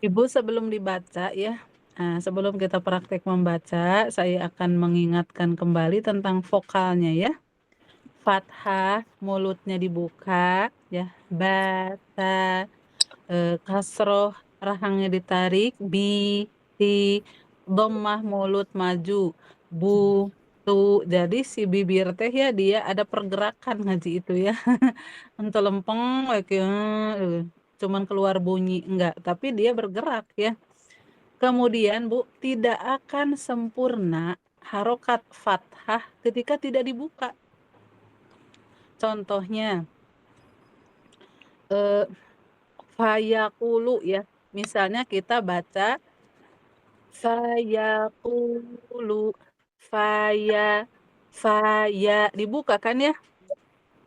Ibu sebelum dibaca ya, sebelum kita praktek membaca, saya akan mengingatkan kembali tentang vokalnya ya. Fathah, mulutnya dibuka ya. Bata, kasroh, rahangnya ditarik. Bi, ti, dhammah, mulut maju. Bu, tu. Jadi si bibir teh ya dia ada pergerakan ngaji itu ya. Ente lempeng cuman keluar bunyi enggak, tapi dia bergerak ya. Kemudian Bu, tidak akan sempurna harokat fathah ketika tidak dibuka. Contohnya fayaqulu ya. Misalnya kita baca fayaqulu, faya dibuka kan ya?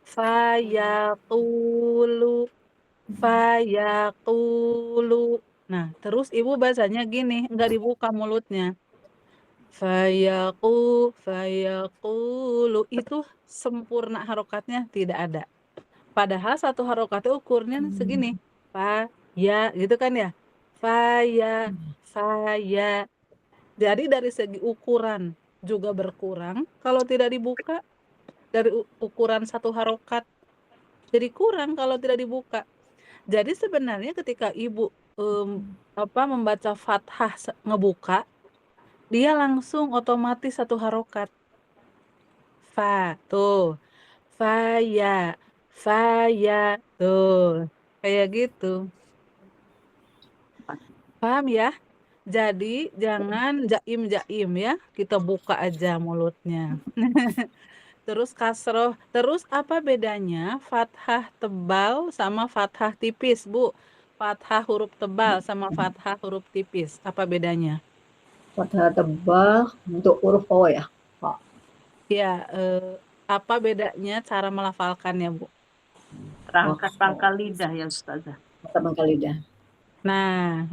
Fayaqulu, fayaqulu. Nah, terus Ibu bacanya gini, enggak dibuka mulutnya. Fayaqulu itu sempurna harokatnya tidak ada. Padahal satu harokatnya ukurnya segini. Ya gitu kan ya. Faya. Jadi dari segi ukuran juga berkurang kalau tidak dibuka dari ukuran satu harokat. Jadi kurang kalau tidak dibuka. Jadi sebenarnya ketika Ibu membaca fathah ngebuka, dia langsung otomatis satu harokat. Tuh. Faya tuh kayak gitu, paham ya? Jadi jangan jaim ya, kita buka aja mulutnya. Terus kasroh, terus apa bedanya fathah tebal sama fathah tipis Bu? Fathah huruf tebal sama fathah huruf tipis, apa bedanya? Fathah tebal untuk huruf O ya, Pak. Ya, apa bedanya cara melafalkannya Bu? Angkat pangkal lidah ya Ustazah. Angkat pangkal lidah. Nah,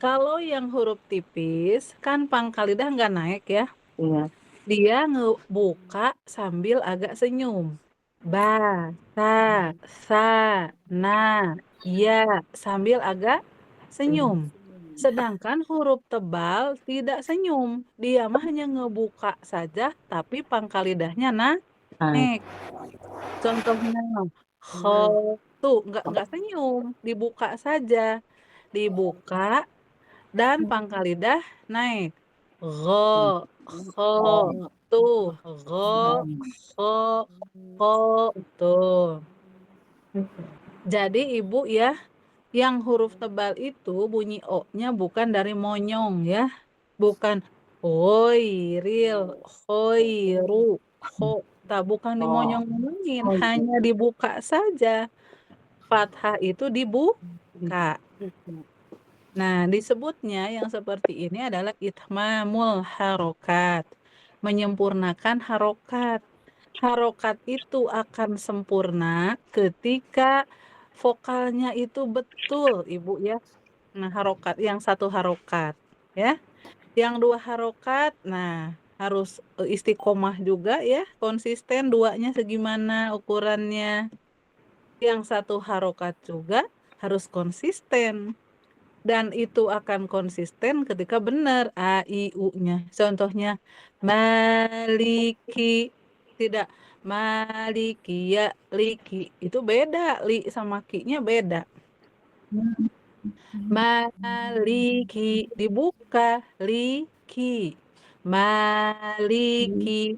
kalau yang huruf tipis kan pangkal lidah nggak naik ya. Iya. Dia ngebuka sambil agak senyum. Ba, sa, na, ya sambil agak senyum. Sedangkan huruf tebal tidak senyum. Dia mah hanya ngebuka saja tapi pangkal lidahnya naik. Contohnya tuh nggak senyum, dibuka saja. Dibuka dan pangkal lidah naik. Gho, tuh, tuh. Jadi Ibu ya, yang huruf tebal itu bunyi O-nya bukan dari monyong ya. Bukan hoiril, hoiru, bukan dimonyong-monyongin, hanya dibuka saja. Fathah itu dibuka. Nah, disebutnya yang seperti ini adalah itmamul harokat, menyempurnakan harokat. Harokat itu akan sempurna ketika vokalnya itu betul, Ibu ya. Nah, harokat yang satu harokat, ya. Yang dua harokat, nah harus istiqomah juga ya, konsisten duanya segimana ukurannya. Yang satu harokat juga harus konsisten. Dan itu akan konsisten ketika benar A, I, U-nya. Contohnya, maliki. Tidak, maliki, ya, liki. Itu beda, li sama ki-nya beda. Maliki, dibuka, liki. Maliki,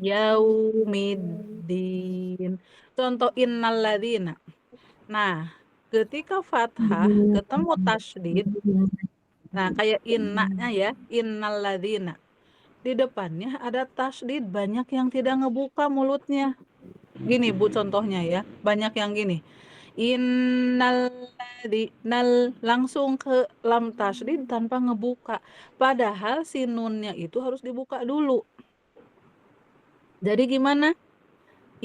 yaumiddin. Contoh innalladzina. Nah, ketika fathah ketemu tasydid, nah kayak innanya ya, innalladzina. Di depannya ada tasydid, banyak yang tidak ngebuka mulutnya. Gini Bu contohnya ya, banyak yang gini. Innalladzina langsung ke lam tasydid tanpa ngebuka. Padahal si nunnya itu harus dibuka dulu. Jadi gimana?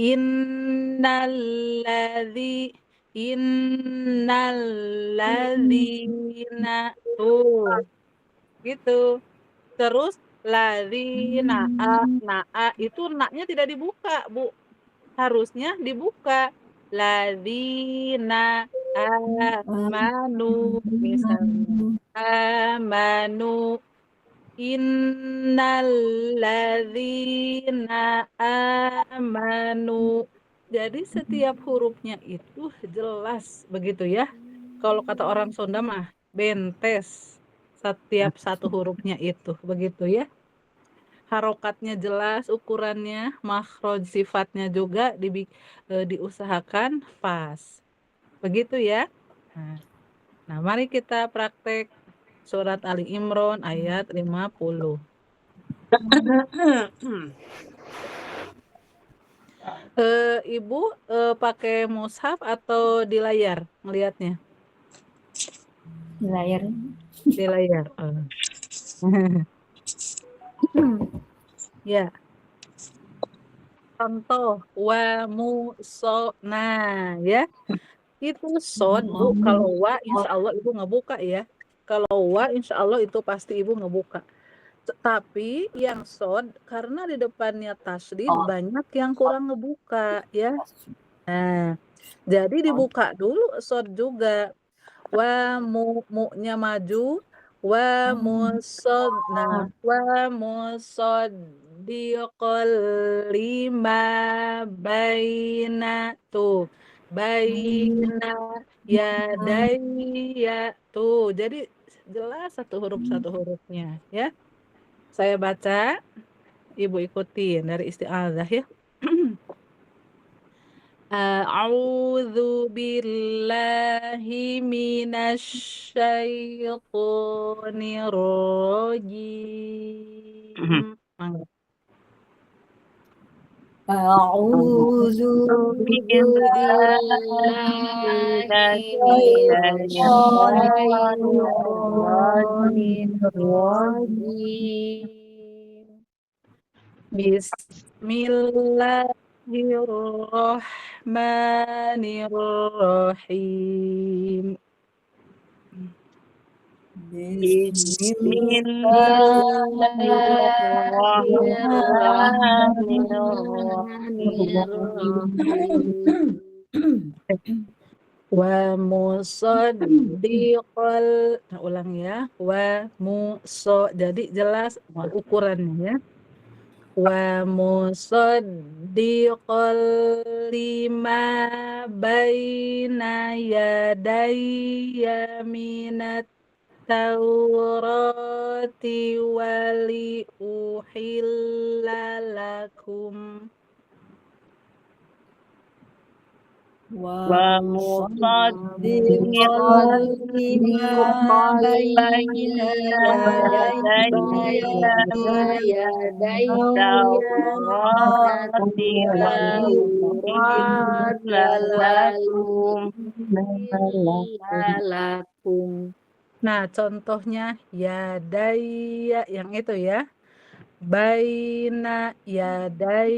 Innalladzina tuh gitu. Terus ladzina a itu naknya tidak dibuka Bu, harusnya dibuka ladzina amanu misalnya amanu innal ladzina amanu. Jadi setiap hurufnya itu jelas begitu ya. Kalau kata orang Sunda mah bentes setiap satu hurufnya itu begitu ya. Harokatnya jelas, ukurannya, makhraj sifatnya juga diusahakan pas. Begitu ya. Nah, mari kita praktek surat Ali Imran ayat 50. Ibu pakai mushaf atau di layar ngelihatnya? Di layar. Di layar. Ya. Contoh nah ya. Itu sod Bu, kalau wa insya Allah Ibu ngebuka ya. Kalau wa insya Allah itu pasti Ibu ngebuka. Tapi yang sod karena di depannya tasdid banyak yang kurang ngebuka ya. Nah, jadi dibuka dulu sod juga. Wa mu-nya maju, wa musod. Nah, wa musaddiqal lima baina tuh. Baina yadayya tuh. Jadi jelas satu hurufnya ya. Saya baca, Ibu ikutin dari isti'adzah ya. A'udzu billahi minasyaitonir rajim. Mangga. A'udzu Bismillahirrahmanirrahim. Wa musaddiqal, nah ulang ya, jadi jelas ukurannya ya. Wa musaddiqal lima baina yadayya minat taurati wali uhilla lakum. Wa musaddiqan lima baina yadayya Taurati lakum. Nah, contohnya yadayya yang itu ya. Baina yada.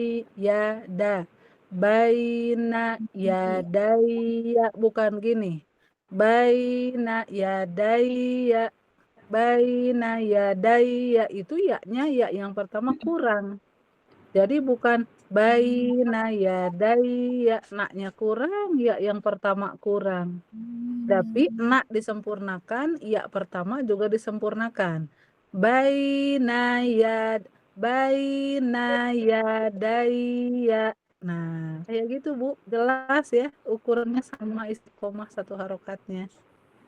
Baina yadayya bukan gini. Baina yadayya. Baina yadayya itu ya-nya ya yang pertama kurang. Jadi bukan baina yadayya, na-nya kurang, ya yang pertama kurang. Tapi na disempurnakan, ya pertama juga disempurnakan. Baina yadayya. Nah, kayak gitu Bu, jelas ya, ukurannya sama istiqomah satu harokatnya.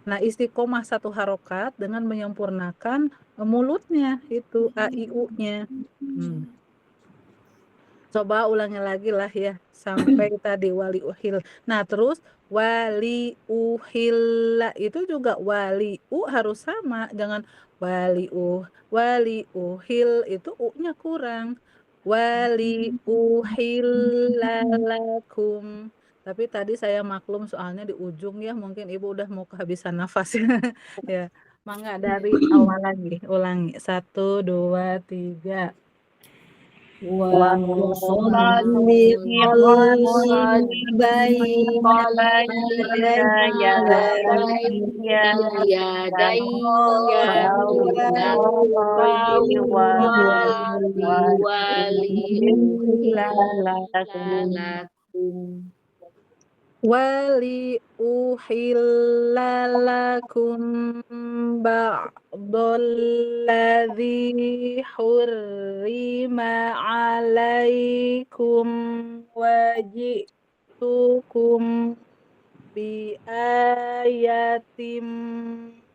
Nah, istiqomah satu harokat dengan menyempurnakan mulutnya itu a i u-nya. Coba ulangi lagi lah ya sampai tadi wali uhil. Nah, terus wali uhilla itu juga wali harus sama, jangan wali uhil itu u-nya kurang. Wali uhillalakum. Tapi tadi saya maklum soalnya di ujung ya, mungkin Ibu udah mau kehabisan nafas ya. Mangga dari awal lagi, ulangi. 1, 2, 3. wa musaddiqal baina Wali uhilla lakum ba'dalladzi hurrima alaikum wajitukum biayatim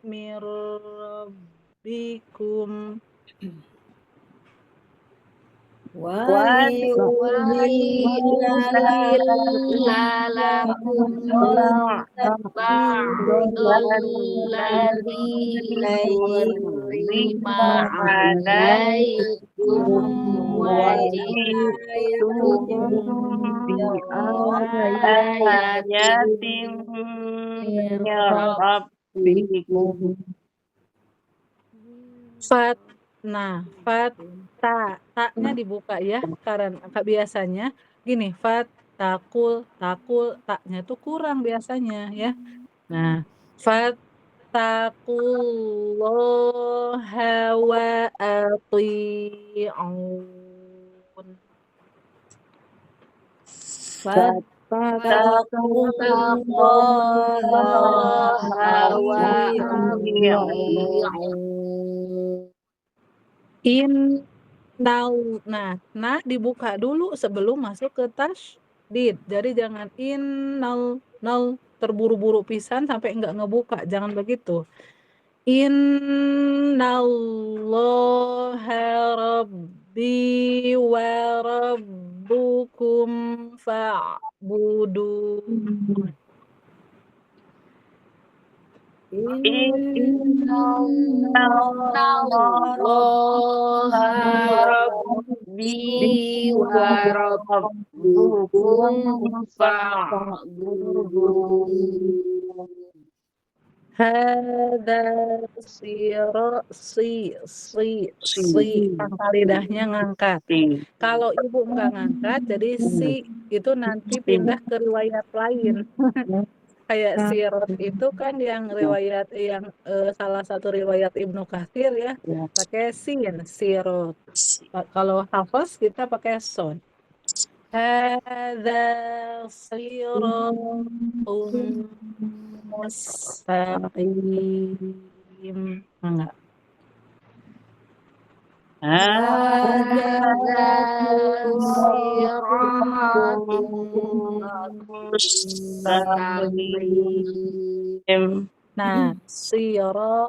mir rabbikum Wali uhilla lakum ba'dalladzi hurrima alaikum wajitukum biayatim min rabbikum. Taknya dibuka ya, karena biasanya gini, takul, taknya tuh kurang biasanya ya. Nah, fattaqullaha wa ati'un. Fattaqullaha wa ati'un. Nah dibuka dulu sebelum masuk ke tasydid. Jadi jangan terburu-buru pisan sampai enggak ngebuka, jangan begitu. Innallaha rabbi wa rabbukum fa'budu. Innallaha rabbi wa rabbukum fa'budu. Hada pangkal lidahnya ngangkat. Kalau ibu enggak ngangkat, jadi si itu nanti pindah ke riwayat lain. Kayak sirot itu kan yang riwayat yang salah satu riwayat Ibnu Katsir ya, pakai sin, sirot. Kalau hafaz kita pakai son. Hadza siratun mustaqim. Enggak. Hadza siratun mustaqim. Nah, ro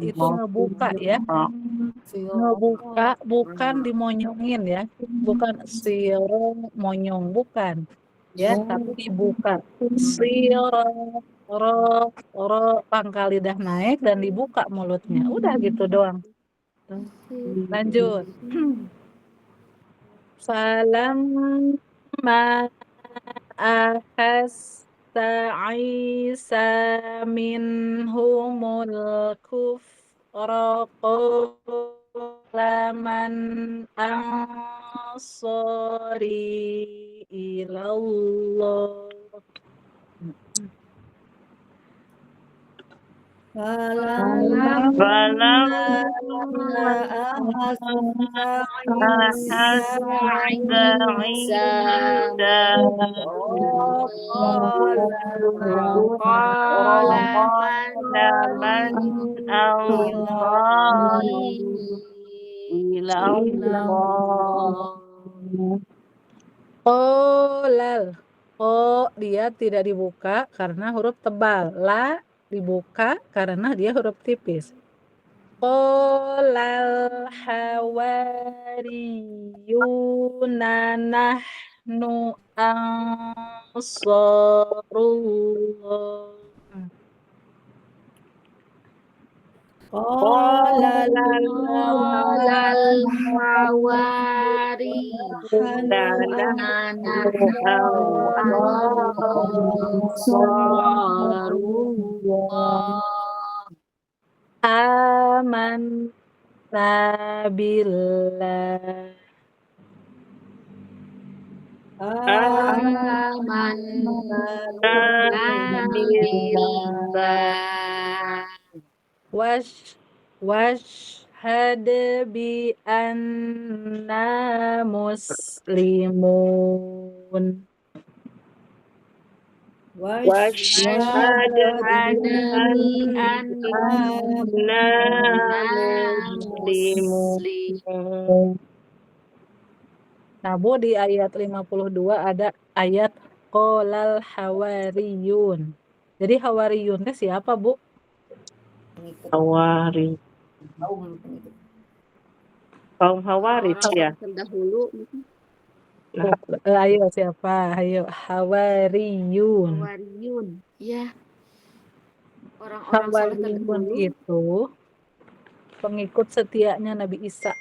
itu ngebuka ya. Ngebuka bukan dimonyongin ya. Bukan monyong, bukan. Ya, tapi dibuka. Ro pangkal lidah naik dan dibuka mulutnya. Udah gitu doang. Lanjut. Falamma Isa minhumul kufra qala man ansari ilallah. Dia tidak dibuka karena huruf tebal. La dibuka karena dia huruf tipis. Qolal hawariyuna nahnu ansarullah. Qolal hawariyuna nahnu ansarullah. Amanna billah. Amanna billah. Washhad bi anna muslimun. Wasyhadu Wasyhadu anna muslimun. Nah, Bu, di ayat 52 ada ayat qolal hawariyun. Jadi hawariyun teh siapa, Bu? Hawari. Kaum Hawaris ya. Orang-orang terdahulu mungkin. Nah, Ayo siapa? Ayo hawariyun. Hawariyun. Ya, orang-orang soleh Hawariyun terdahulu. itu pengikut setianya Nabi Isa.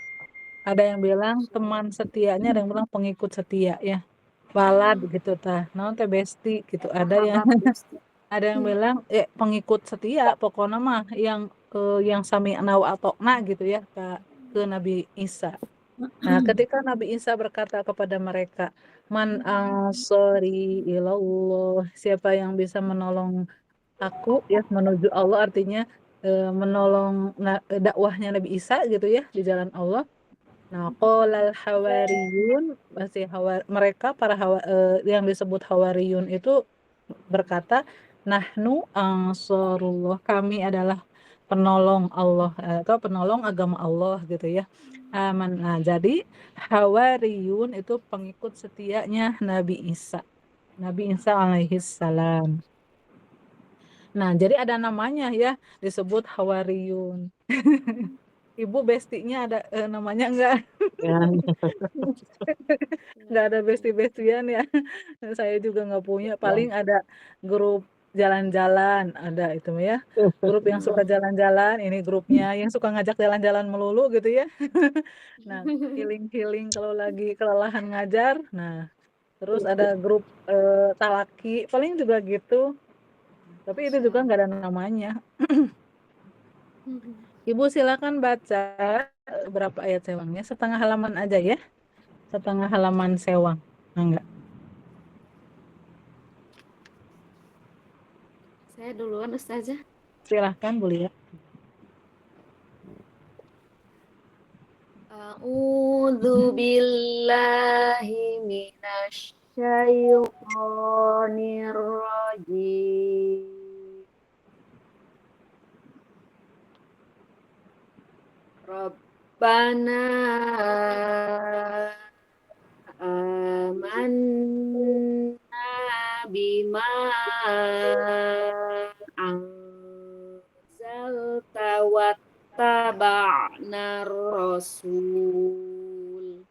Ada yang bilang teman setianya, ada yang bilang pengikut setia ya. Balad gitu tah. Naon teh besti gitu. Ada yang Sahabat besti. ada yang bilang pengikut setia pokoknya mah yang sami wa atokna gitu ya ke Nabi Isa. Nah, ketika Nabi Isa berkata kepada mereka, "Man ansori ilallah," siapa yang bisa menolong aku ya menuju Allah, artinya menolong dakwahnya Nabi Isa gitu ya di jalan Allah. Nah, qolal hawariyun, mereka para yang disebut hawariyun itu berkata, "Nahnu ansarullah," kami adalah penolong Allah atau penolong agama Allah gitu ya. Aman. Nah, jadi hawariyun itu pengikut setianya Nabi Isa. Nabi Isa alaihi salam. Nah, jadi ada namanya ya, disebut hawariyun. Ibu bestinya ada namanya enggak? ya. Enggak ada besti-bestian ya. Saya juga nggak punya. Paling ada grup jalan-jalan, ada itu ya. Grup yang suka jalan-jalan, ini grupnya yang suka ngajak jalan-jalan melulu gitu ya. Nah, healing-healing kalau lagi kelelahan ngajar. Nah, terus ada grup talaki, paling juga gitu. Tapi itu juga nggak ada namanya. Ibu silakan baca berapa ayat sewangnya, setengah halaman aja ya. Setengah halaman sewang. Enggak. Saya duluan Ustazah. Silahkan Bu Lia. A'udzu billahi minasy syaithanir rajim. Rabbana amanna bima anzalta wattaba'na rasul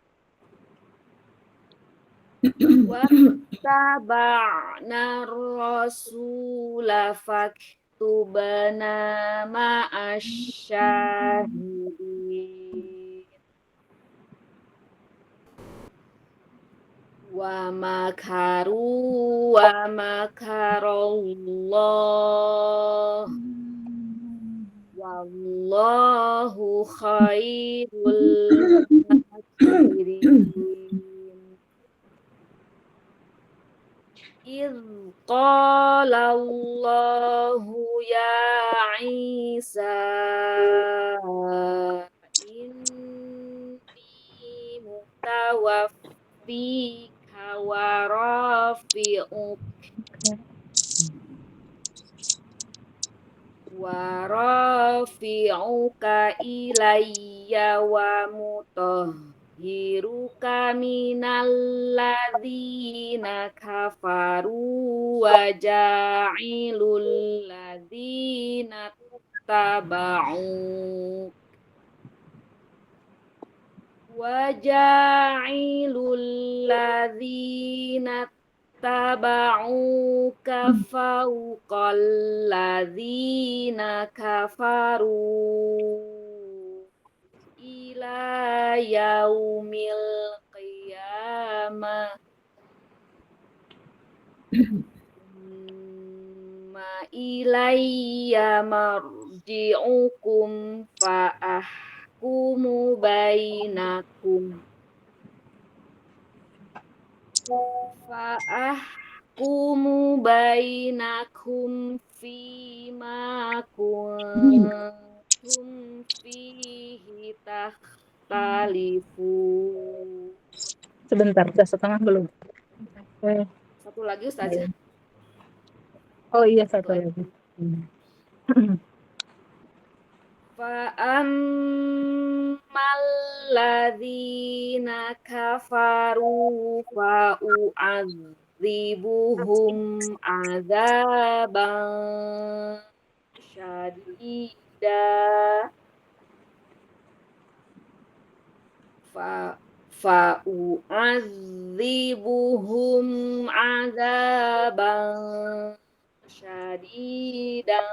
wattaba'na rasula faktubna ma'asyahidin wa makaru wa makarallah wallahu khairul makirin. إذ قال الله يا عيسى إني متوفيك ورافعك إلي ومطهرك من الذين كفروا وجاعل الذين اتبعوك فوق الذين كفروا إلى يوم القيامة ثم إلي مرجعكم فأحكم بينكم فيما كنتم فيه تختلفون. Sebentar, udah setengah belum? Satu lagi Ustazah. Oh iya, satu Betul. lagi. Fa'ammal ladzina kafaru fa'u'adzibuhum adzaban syadida fa'u'adzibuhum adzaban syadidan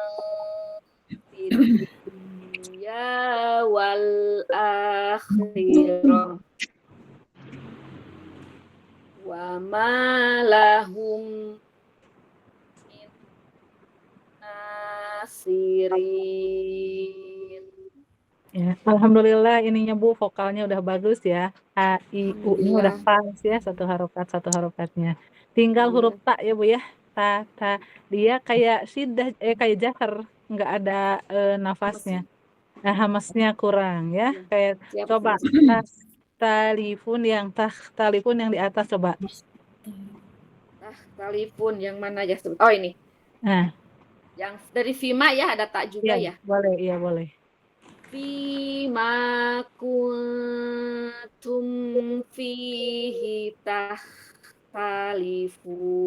fid dunya wal akhirah wa ma lahum min nasirin. Ya, alhamdulillah ininya Bu, vokalnya udah bagus ya. A, I, U-nya udah Alhamdulillah. pas ya, satu harokatnya. Tinggal huruf Iya. ta ya Bu ya. Ta, ta. Dia kayak sidah, kayak jahar, nggak ada nafasnya. Nah, hamasnya kurang ya. Iya. Kayak Siap, coba Ustazah. talifun yang di atas coba. Telepon yang mana ya? Oh ini. Nah, Yang dari Vima ya, ada tak juga iya, ya. boleh, iya boleh. Fima kuntum fihi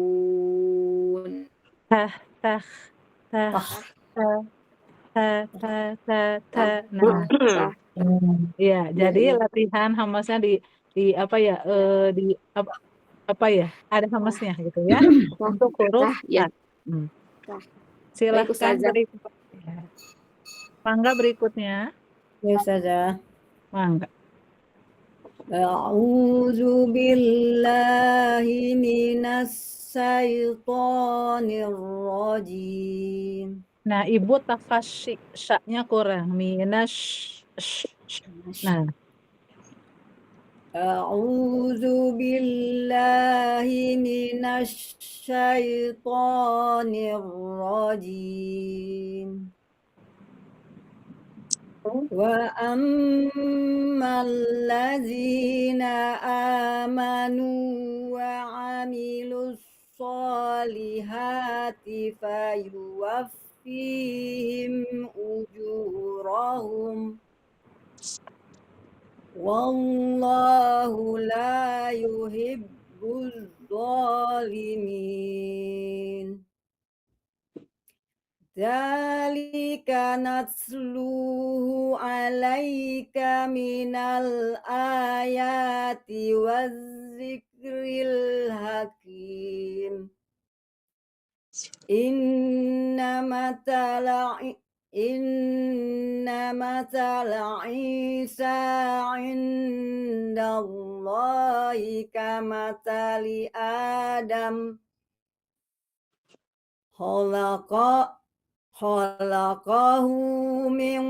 takhtalifun. Tah, tah, tah, Tah. tah, tah, tah, tah, Tah, tah. Nah, tah. iya, Iya, jadi iya. latihan hamasnya di apa ya? Ya. Di apa ya? Ada Tah, hamasnya gitu ya. tah, Untuk huruf tah, ta. ya. Hmm. Tah. Baik, Silahkan Ustazah. berikutnya. Mangga berikutnya. Ya, Ustazah. Mangga. A'udzu billahi minas syaitonir rajim. Nah, Ibu tafasy sya-nya kurang. Nah, A'udzu billahi minasy syaithanir rajim. Wa ammal ladzina amanu wa 'amilus solihati fayuwaffihim ujurahum wallahu la yuhibbuz zalimin. Dzalika natsluhu 'alaika minal ayati wazzikril hakim. Inna matala Isa indallahi kamatali Adam khalaqahu min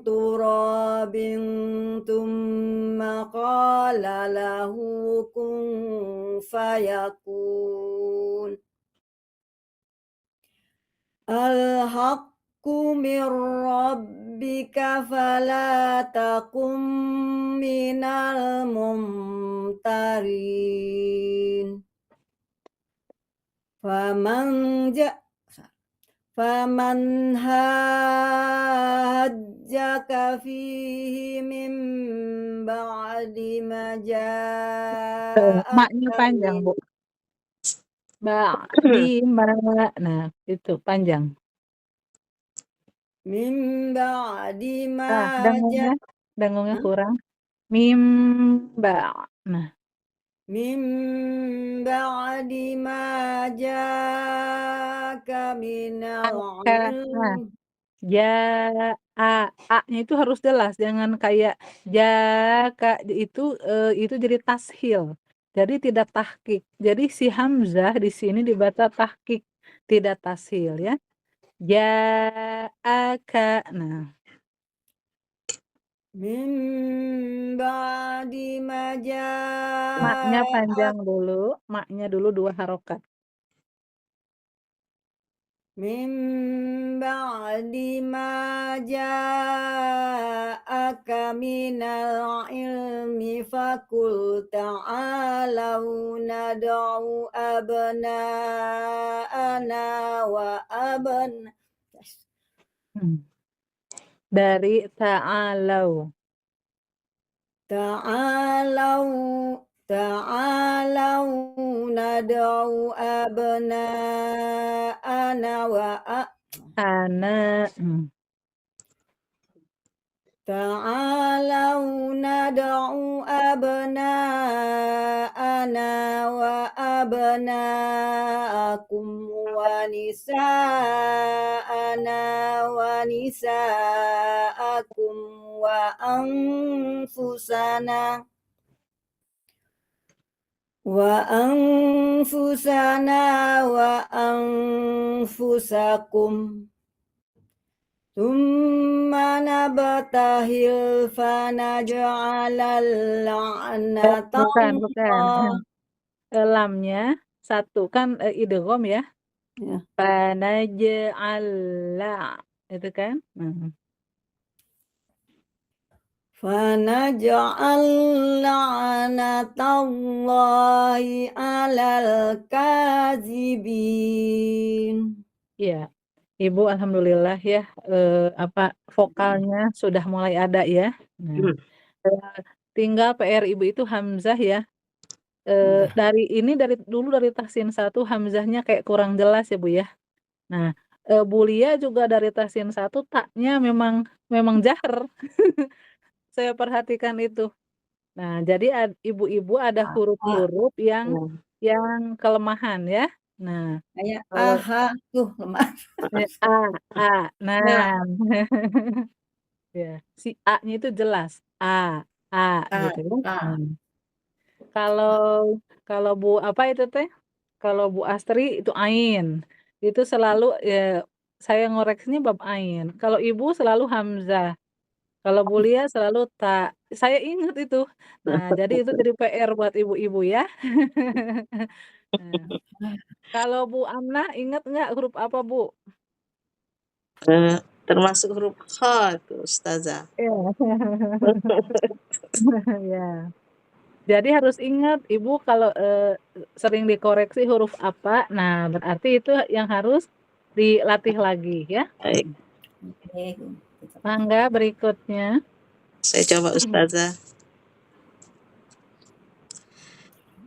turabin thumma qala lahu kun fayakun. Al-haqqu mir rabbika fala takum minal mumtarin. Faman hajjaka fihi min ba'di ma maknya ja'aka panjang, Bu. Nah, itu panjang. min ba'di ma Ah, dengungnya Hah? kurang. Mimba. Nah, Min ba'di ma ja'aka minal nah, ilm. ja a-nya itu harus jelas, jangan kayak jaka itu jadi tashil. Jadi tidak tahqiq. Jadi si hamzah di sini dibaca tahqiq, tidak tashil ya. Ja'aka. Nah, Min ba'di ma maknya ja'aka panjang dulu, maknya dulu 2 harokat. min ba'di ma ja'aka minal ilmi faqul ta'alau nad'u abna'ana wa Dari ta'alau. Ta'alau nad'u abna'ana wa Ana. Ta'alau nad'u abna'ana wa abna'akum wa nisa'ana wa nisa'akum wa anfusana wa anfusakum Tsumma nabtahil fanaj'alal Bukan. la'natallahi Lamnya satu kan idgham ya. Ya. Fanaj'ala itu kan. Fanaj'al la'natallahi 'alal kadzibin. Iya. Ibu alhamdulillah ya vokalnya sudah mulai ada ya. Nah, tinggal PR Ibu itu hamzah ya. Dari tahsin 1 hamzahnya kayak kurang jelas ya Bu ya. Nah, Bulia juga dari tahsin 1 taknya memang jahar. Saya perhatikan itu. Nah, jadi ibu-ibu ada huruf-huruf yang kelemahan ya. Nah, Kayak kalau tuh lemah. A. Nah, Ya. ya, si A-nya itu jelas. A gitu ya. Kalau Bu apa itu teh? Kalau Bu Astri itu ain. Itu selalu saya ngoreksinya bab ain. Kalau Ibu selalu hamzah. Kalau Bulia selalu ta. Saya ingat itu. Nah, jadi itu jadi PR buat ibu-ibu ya. Nah, kalau Bu Amnah ingat nggak huruf apa Bu? Termasuk huruf kha tuh Ustazah. Ya. Jadi harus ingat Ibu kalau sering dikoreksi huruf apa, nah berarti itu yang harus dilatih lagi ya. Baik. Mangga berikutnya. Saya coba Ustazah.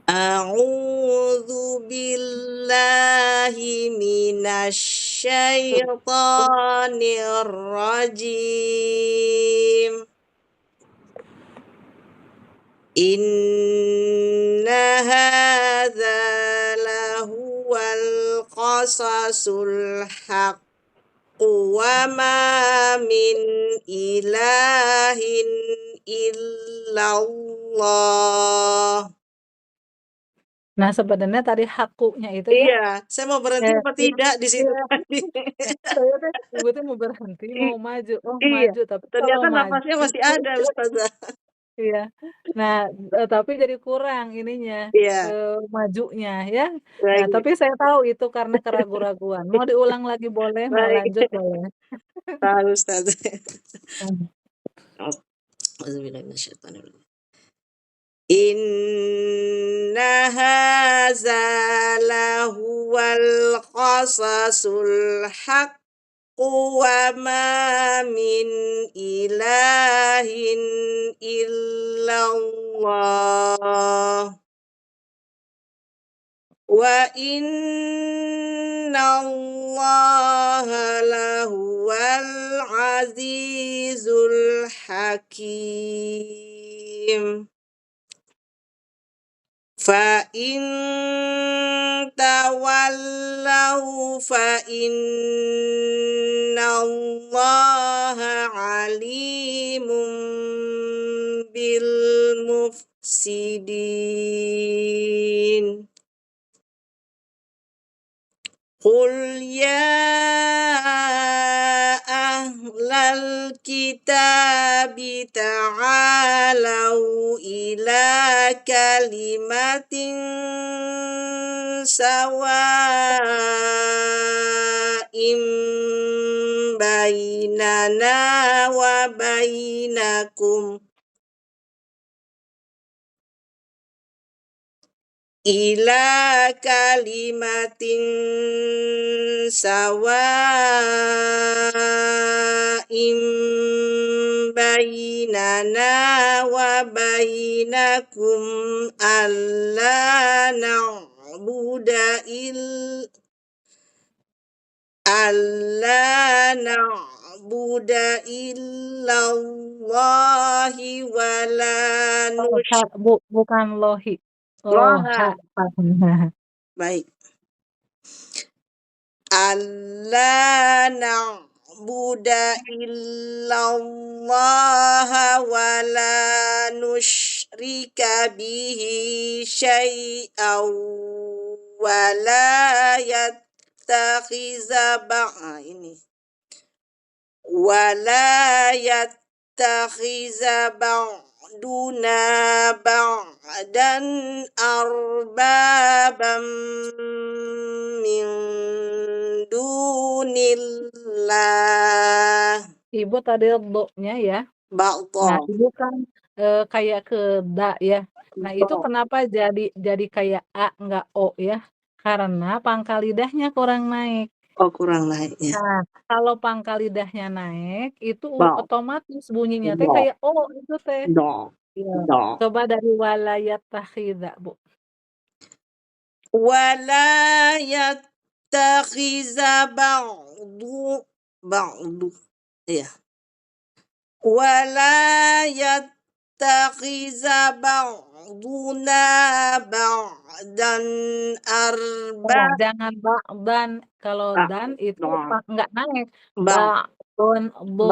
A'udzu billahi minasyaitonir rajim. Inna hadza lahuwal qasasul haqqu wa ma min ilahin illallah. Nah, sebenarnya tadi hakunya itu ya. Iya, saya mau berhenti apa tidak di situ tadi. Saya tuh Ibu tuh mau berhenti, mau maju. Oh, Iya, maju, tapi kalau ternyata maju nafasnya masih ada Ustazah. iya. Nah, tapi jadi kurang ininya Iya, majunya ya. Nah, baik, tapi saya tahu itu karena keraguan-raguan. Mau diulang lagi boleh, mau baik. lanjut boleh. Tahu Ustazah. Auzubillahi minasyaitonir rajim. Inna hadza lahuwal qasasul haqqu wa ma min ilahin illallah. Wa innallaha lahuwal azizul hakim. Fa in tawallaw fa innallaha alimun bil mufsidin. Qul ya ahlal kitabi ta'alau ila kalimatin sawa'im bainana wa bainakum ila kalimatin sawa'im bainana wa bainakum alla na'buda illallahi wa la Oh, bukan lohi. nusyriha. Baik. Baik. Alla na'buda illallaha wa la nusyrika bihi syai'aw wa la yattakhiza ba'duna ba'dan arbabam min dunillah. Ibu tadi do-nya ya. Nah, Ba'dha. ibu kan kayak ke da ya. Nah, itu kenapa jadi kayak a enggak o ya? Karena pangkal lidahnya kurang naik. Oh, kurang naik ya. Nah, kalau pangkal lidahnya naik itu Ba. otomatis bunyinya teh Da. kayak o itu teh. Da. Iya. Da. Coba dari walayat takhidha, Bu. Wa la yattakhiza ba'du. Iya. Wa la yattakhiza ba'duna ba'dan Oh, jangan dan kalau dan itu enggak naik. Bon, bo,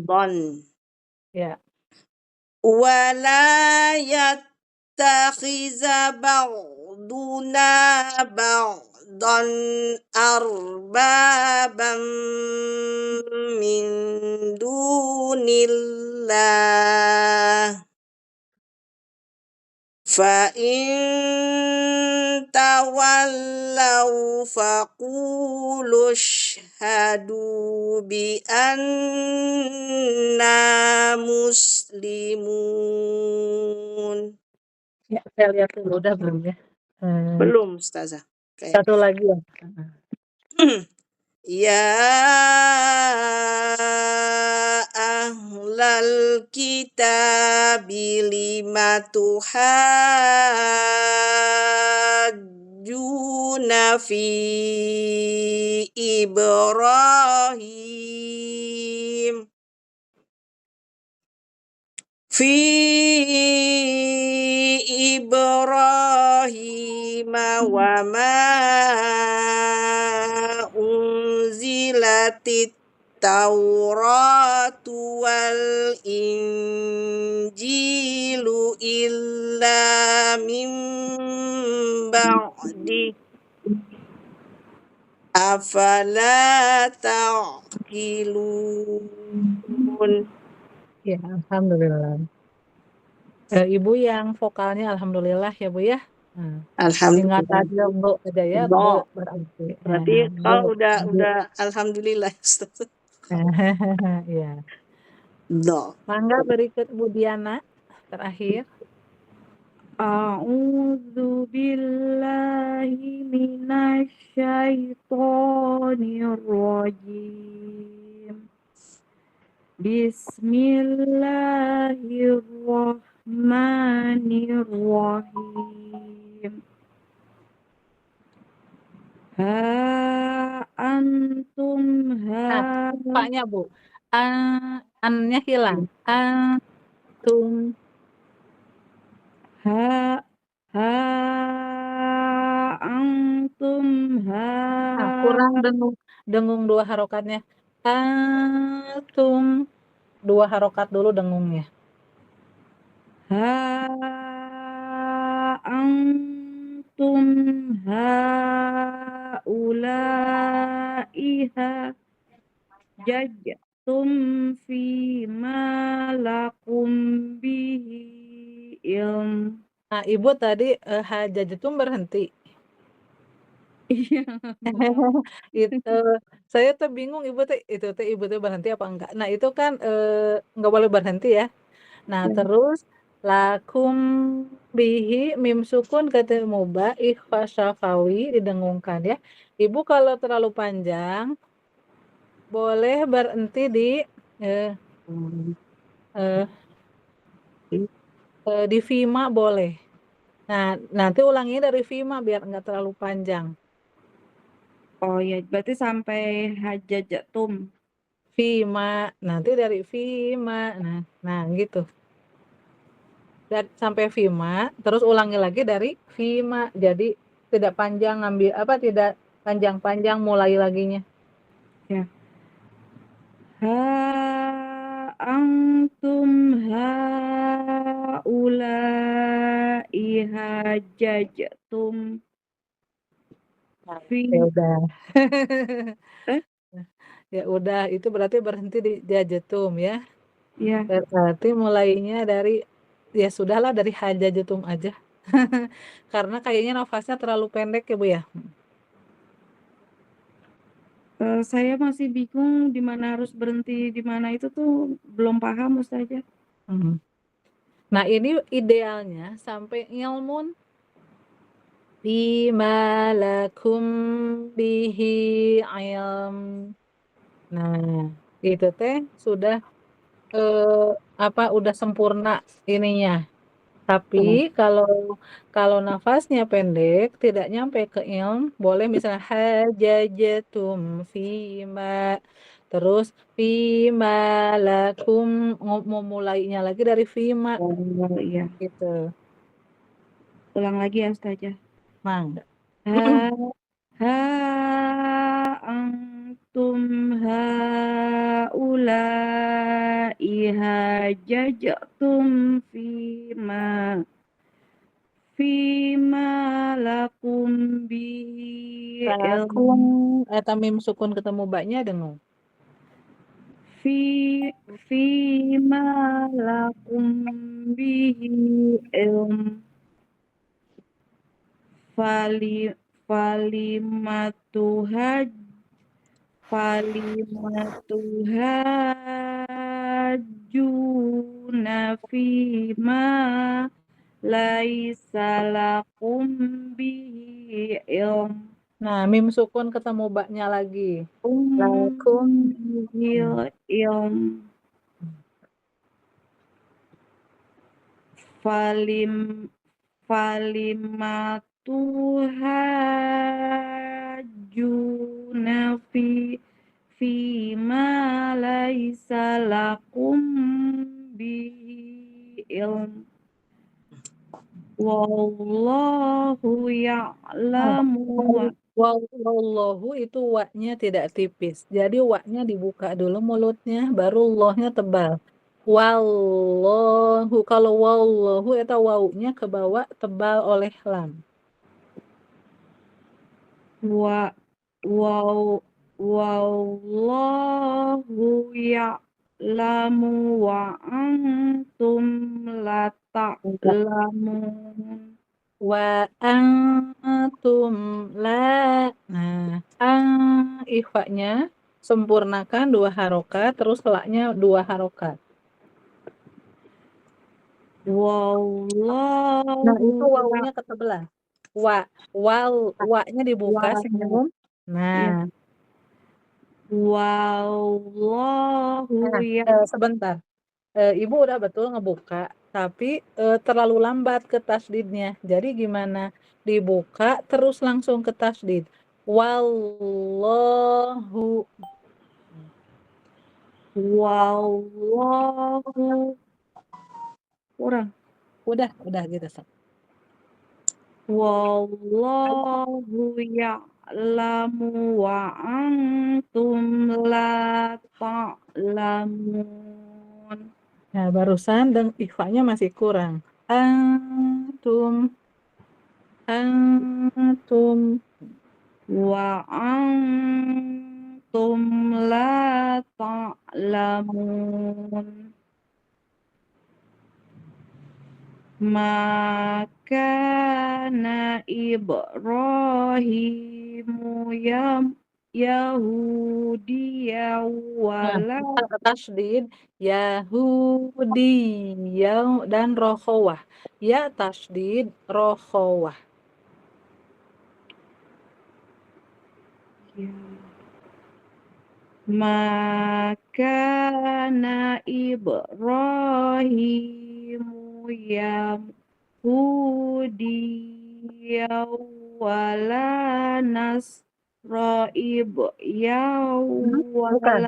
bon. Ya. ولا يتخذ بعضنا بعضا أربابا من دون الله فإن تولوا فقولوا اشهدوا بأننا مسلمون. Ya, saya lihat dulu udah belum ya? Belum, Ustazah. Satu lagi ya. Ya ahlal kitab lima tuhajjuna fi Ibrahim wa ma unzilatit Tauratu wal Injilu illa min ba'di afala ta'qilun. Ya, alhamdulillah. Ibu yang vokalnya alhamdulillah ya, Bu ya. Ingat Alhamdulillah. aja Bu aja ya, Do. berarti. Berarti kalau udah alhamdulillah, Ustaz. Iya. Do. Mangga berikut Bu Diana terakhir. A'udzu billahi minasyaitonir rajim. Bismillahirrahmanirrahim. Ha antum Paknya Bu. An-nya hilang. Antum antum kurang dengung dua harokatnya. Antum 2 harokat dulu dengungnya. Antum haulaiha jajtum fi ma lakum bi Nah, Ibu tadi, hajajatum berhenti. Iya. Itu, saya tuh bingung Ibu teh berhenti apa enggak. Nah, itu kan, nggak boleh berhenti ya. Nah, Ya. terus lakum bihi mim sukun ketemu ba ikhfa syafawi didengungkan ya. Ibu kalau terlalu panjang boleh berhenti di eh, eh, di Vima boleh. Nah, nanti ulangi dari Vima biar nggak terlalu panjang. Oh ya, berarti sampai hajajatum. Vima, nanti dari Vima. Nah gitu. Sampai Vima, terus ulangi lagi dari Vima. Jadi tidak panjang ngambil tidak panjang-panjang mulai laginya. Ya. Ha antum haula'i hajajtum Nah, fi ya udah. eh Ya udah, itu berarti berhenti di jajetum ya. ya. Berarti mulainya dari ya sudahlah dari hajajatum aja. Karena kayaknya nafasnya terlalu pendek ya Bu ya. Saya masih bingung di mana harus berhenti, di mana itu tuh belum paham Ustazah. Hmm. Nah, ini idealnya sampai ilmun bima lakum bihi ilm. Nah, itu teh sudah udah sempurna ininya. Tapi kalau nafasnya pendek, tidak nyampe ke ilm, boleh misalnya hajajatum fima, terus fima lakum, mau mulainya lagi dari fima Oh iya. gitu. Ulang lagi ya Ustazah. Mangga. Ha ha antum haula'i hajajtum fima lakum bihi Lakum ilm eta mim sukun ketemu baknya dengung. fima lakum bihi ilm falimatu hajjuna fima laisa lakum bihi ilm Nah, mim sukun ketemu baknya lagi. Lakum bihil ilm falimatu hajjuna fima laisa lakum bihi ilm wallahu ya'lamu wallahu itu waknya tidak tipis. Jadi waknya dibuka dulu mulutnya, baru lohnya tebal. Wallahu, kalau wallahu itu waunya ke bawah tebal oleh lam. wa wallahu ya'lamu wa antum la ta'lamun Wa antum la. Nah, ikhwanya sempurnakan 2 harokat, terus laknya 2 harokat. Nah, itu wallahu wawunya ketebelan. Wa-nya dibuka senyum. ya Nah, wallahu ya sebentar. Ibu udah betul ngebuka, tapi terlalu lambat ke tasdidnya. Jadi gimana? Dibuka terus langsung ke tasdid. Wallahu. wallahu kurang Udah gitu. wallahu ya'lamu wa antum la ta'lamun Nah, barusan dan ikhfanya masih kurang. Antum wa antum la ta'lamun Makana Ibrahimu Yahudiya Nah, wala tasdid Yahudiyah dan rokhawah. Ya tasdid rokhawah. Makana Ibrahimu Yahudiya wala Bukan.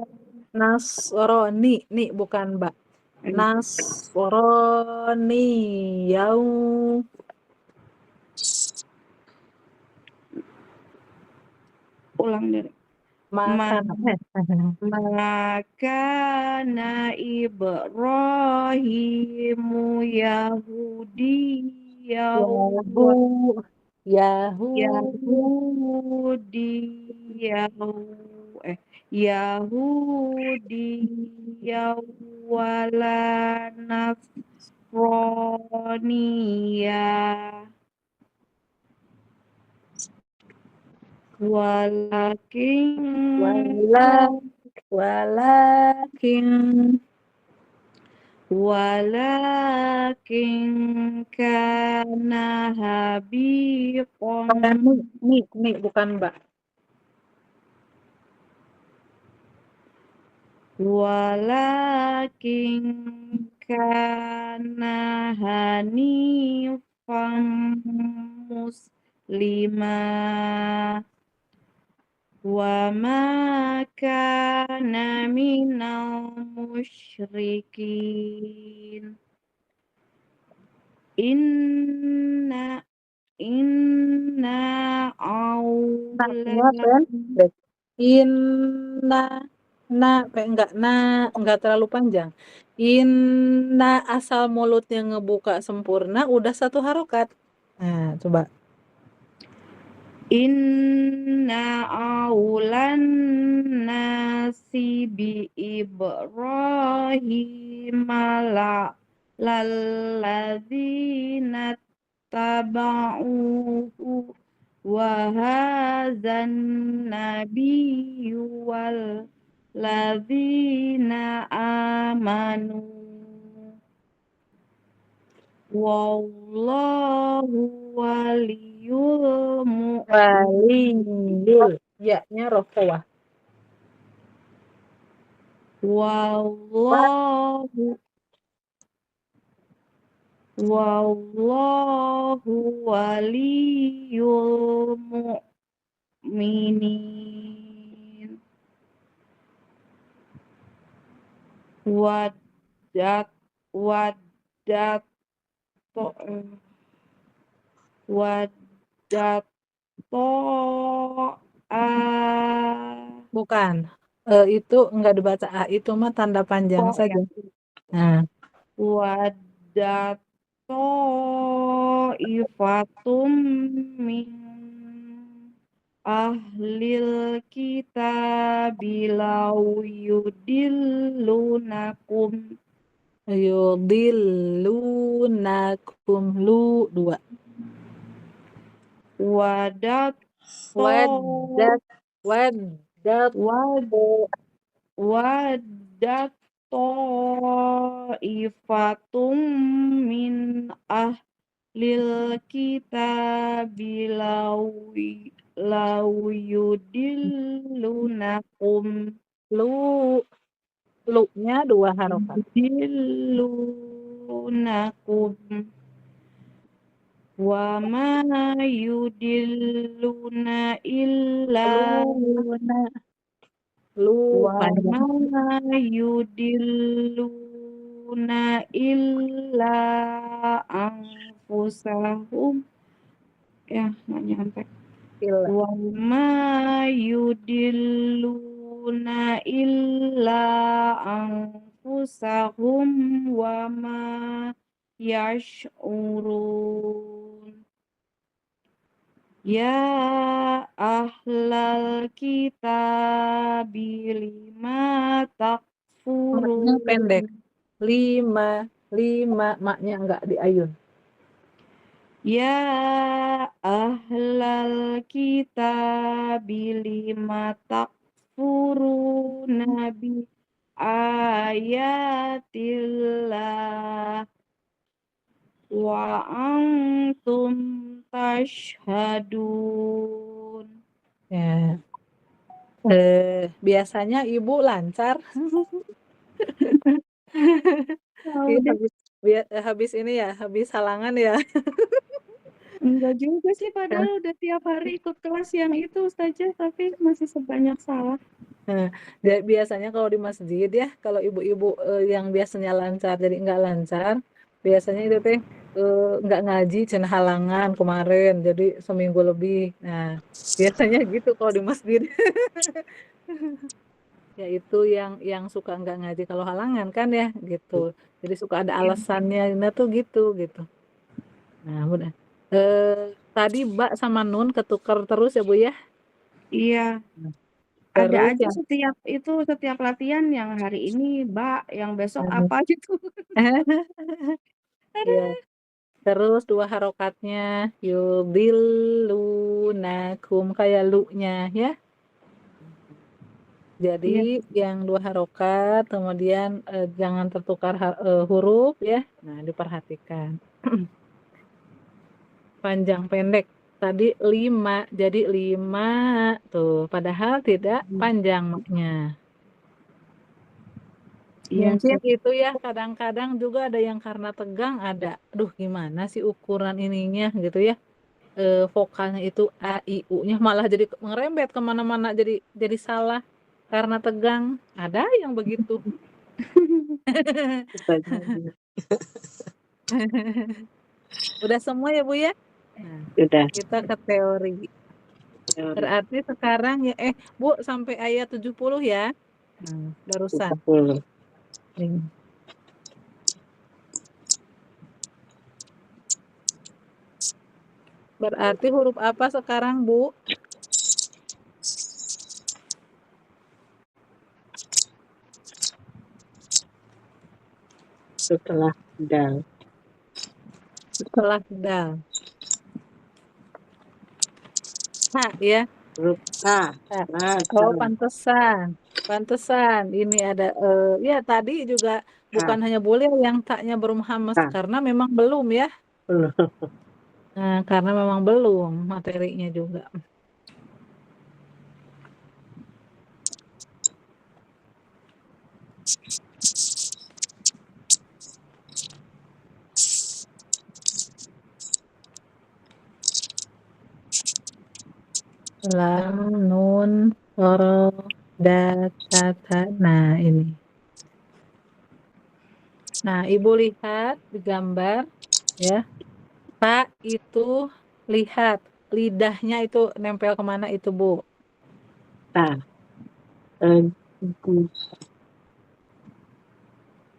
Nasroni, nih bukan Mbak. Nasroni ulang dari makan. Makana Ibrahimu Yahudiya Yahudiya wala Nasroniya walakin kana habiqan Nih bukan Mbak. walakin kana hanifan muslima wa ma kana minal musyrikin inna aula enggak terlalu panjang. Inna asal mulutnya ngebuka sempurna udah satu harokat. Nah, coba. Inna aulan nasi bi Ibrahim lalladzina taba'uhu wa hadzan nabiyyu wal ladzina amanu wallahu waliyul Waliyul. Ya-nya rokhawah. wallahu waliyul mu'minin waddat Bukan. Itu enggak dibaca A, itu mah tanda panjang saja. Nah, waddat ifatum min ahlil kitabi law yudillunakum yudillunakum lu 2. waddat waddat ifatum min ahlil kitabi law yudillunakum lu-nya 2 harokat. yudillunakum wa ma yudilluna illa wa ma yudilluna illa anfusahum ya nggak nyampe wa ma yudilluna illa anfusahum wa ma yash'urun ya ahlal kitabi lima takfurun Maknya pendek. 5 maknya enggak diayun. Ya ahlal kitabi lima takfuruna bi ayatillah wa antum tashhadun. Ya. Biasanya Ibu lancar. Tahu Iya, deh. habis ini ya, habis halangan ya. Enggak juga sih, padahal udah tiap hari ikut kelas yang itu Ustazah, tapi masih sebanyak salah. Nah, biasanya kalau di masjid ya, kalau ibu-ibu yang biasanya lancar jadi nggak lancar, biasanya itu teh nggak ngaji cenah halangan kemarin, jadi seminggu lebih. Nah, biasanya gitu kalau di masjid. Ya itu yang suka nggak ngaji kalau halangan kan ya, gitu. Jadi suka ada alasannya, nah tuh gitu. Nah, udah. Tadi Mbak sama Nun ketukar terus ya Bu ya. Iya, ada Terus aja yang setiap latihan yang hari ini Mbak, yang besok apa gitu. ya, terus 2 harokatnya yudillunakum kayak lu-nya ya. Iya. Jadi yang 2 harokat kemudian jangan tertukar huruf ya. Nah, diperhatikan. Panjang pendek. Tadi 5 jadi 5 tuh, padahal tidak panjang maknya. Iya, Mungkin Ustaz. itu ya, kadang-kadang juga ada yang karena tegang ada, aduh gimana sih ukuran ininya gitu ya. Vokalnya itu A, I, U-nya malah jadi ngerembet kemana-mana jadi salah karena tegang. Ada yang begitu. Udah semua ya Bu ya? Nah, Sudah. kita ke teori. Berarti sekarang ya Bu sampai ayat 70 ya. Barusan. 70. Berarti huruf apa sekarang Bu? Setelah dal. Setelah dal. H ya. Huruf H. Nah, oh pantesan. Pantesan ini ada ya tadi juga bukan hanya boleh yang taknya bermuhammas karena memang belum ya. Nah, karena memang belum materinya juga. Lam, nun, ro, da, kata. Nah, ini. Nah, Ibu lihat di gambar ya. Pak itu lihat lidahnya itu nempel kemana itu Bu?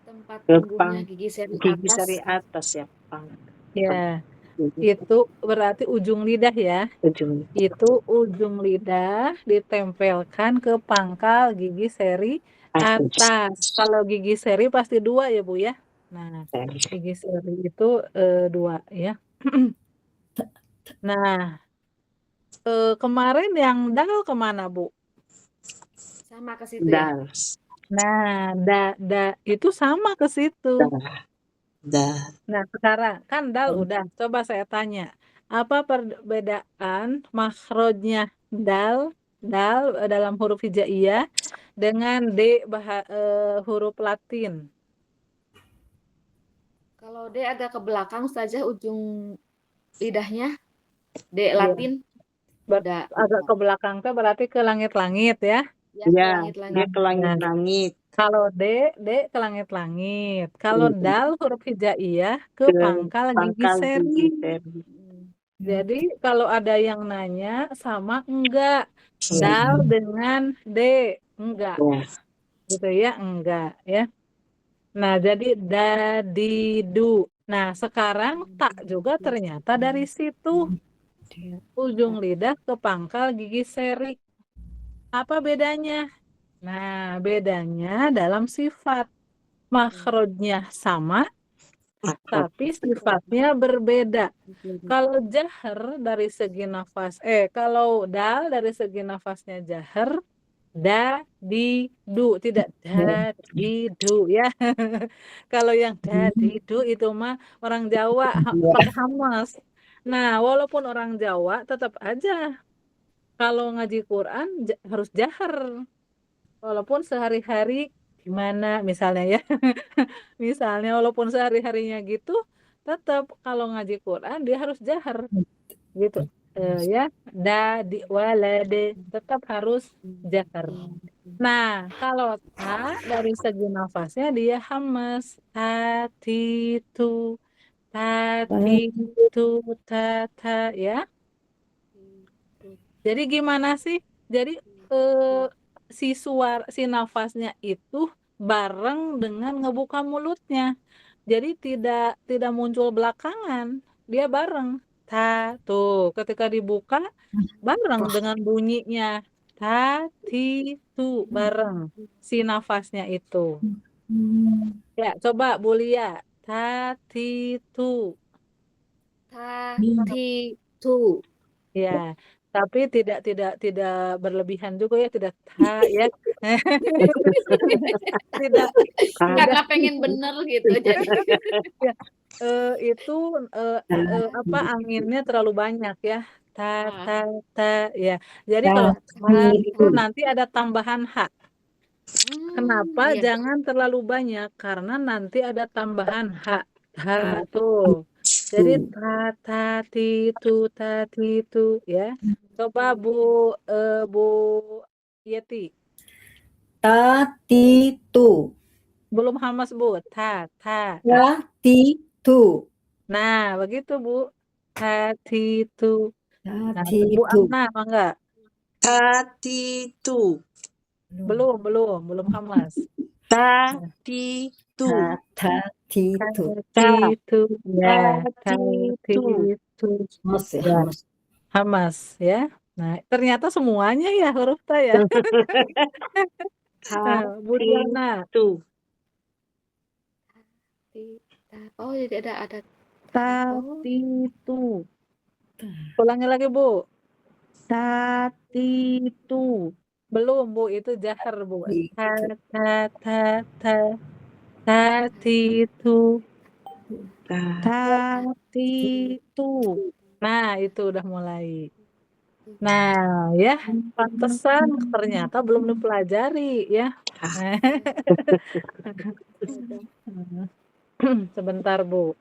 Tempat tumbuhnya gigi seri atas ya, Ya, itu berarti ujung lidah ya. Itu ujung lidah ditempelkan ke pangkal gigi seri atas. Kalau gigi seri pasti 2 ya Bu ya. Nah, gigi seri itu 2 ya. Nah, kemarin yang dal kemana Bu? sama ke situ ya. Nah, da itu sama ke situ. Nah, sekarang kan dal udah. Coba saya tanya, apa perbedaan makhrajnya dal dalam huruf hijaiyah dengan huruf Latin? Kalau D agak ke belakang saja ujung lidahnya. D Latin. Agak ke belakang tuh berarti ke langit-langit ya. Ya, ke langit-langit. Dia ke langit-langit. Kalau D ke langit-langit. Kalau dal huruf hijaiyah ke pangkal gigi seri. Jadi kalau ada yang nanya sama enggak, dal dengan D enggak, gitu ya enggak ya. Nah jadi dadidu. Nah sekarang tak juga ternyata dari situ ujung lidah ke pangkal gigi seri. Apa bedanya? Nah bedanya dalam sifat makhrajnya sama, tapi sifatnya berbeda. Kalau jahar dari segi nafas, kalau dal dari segi nafasnya jahar, da, di, du, tidak da, di, du ya. Kalau yang da, di, du itu mah orang Jawa pakai hamas. Nah, walaupun orang Jawa tetap aja kalau ngaji Quran harus jahar. Walaupun sehari-hari gimana misalnya ya. Misalnya walaupun sehari-harinya gitu, tetap kalau ngaji Quran dia harus jahar gitu. Ya, da, di, walade tetap harus jahar. Nah, kalau ta dari segi nafasnya dia hamas. Ta, ti, tu, ta, ti, tu, ta, ta ya. Jadi gimana sih? Jadi si nafasnya itu bareng dengan ngebuka mulutnya. Jadi tidak muncul belakangan, dia bareng. Ta tuh, ketika dibuka bareng dengan bunyinya. Ta ti tu bareng si nafasnya itu. Ya, coba Bu Lia. Ta ti tu. Ta, ti, tu. Ya, tapi tidak berlebihan juga ya, tidak ta ya. Tidak Karena pengen bener gitu jadi. ya, itu anginnya terlalu banyak ya. Ta ta ta ya. Jadi kalau ta itu nanti ada tambahan ha. Kenapa Iya. jangan terlalu banyak? Karena nanti ada tambahan ha. Ha tuh. Jadi ta ta ti tu ya. Coba Bu Yeti. Ta, ti, tu. Belum hamas Bu. Ta ta. Ta, ti, tu. Nah, begitu Bu. Ta ti tu. Ta, Nah, ti, Bu tu. Ana mangga. Tatitu. Belum hamas. Tatitu. Ta, ti, tu. Ta ti tu. Ya, ta ti Tatitu. tu. Hamas ya, Ya. hamas. Hamas ya. Nah, ternyata semuanya ya huruf ta ya. Bu Diana. Tatitu. Oh, jadi ada Tatitu. Ulangi lagi Bu. Tatitu. Belum Bu, itu jahar Bu. Ti, Ta tu. ta ta ta. Ta ti tu. Tatitu. Nah, itu udah mulai. Nah, ya, pantesan ternyata belum dipelajari ya. Sebentar Bu.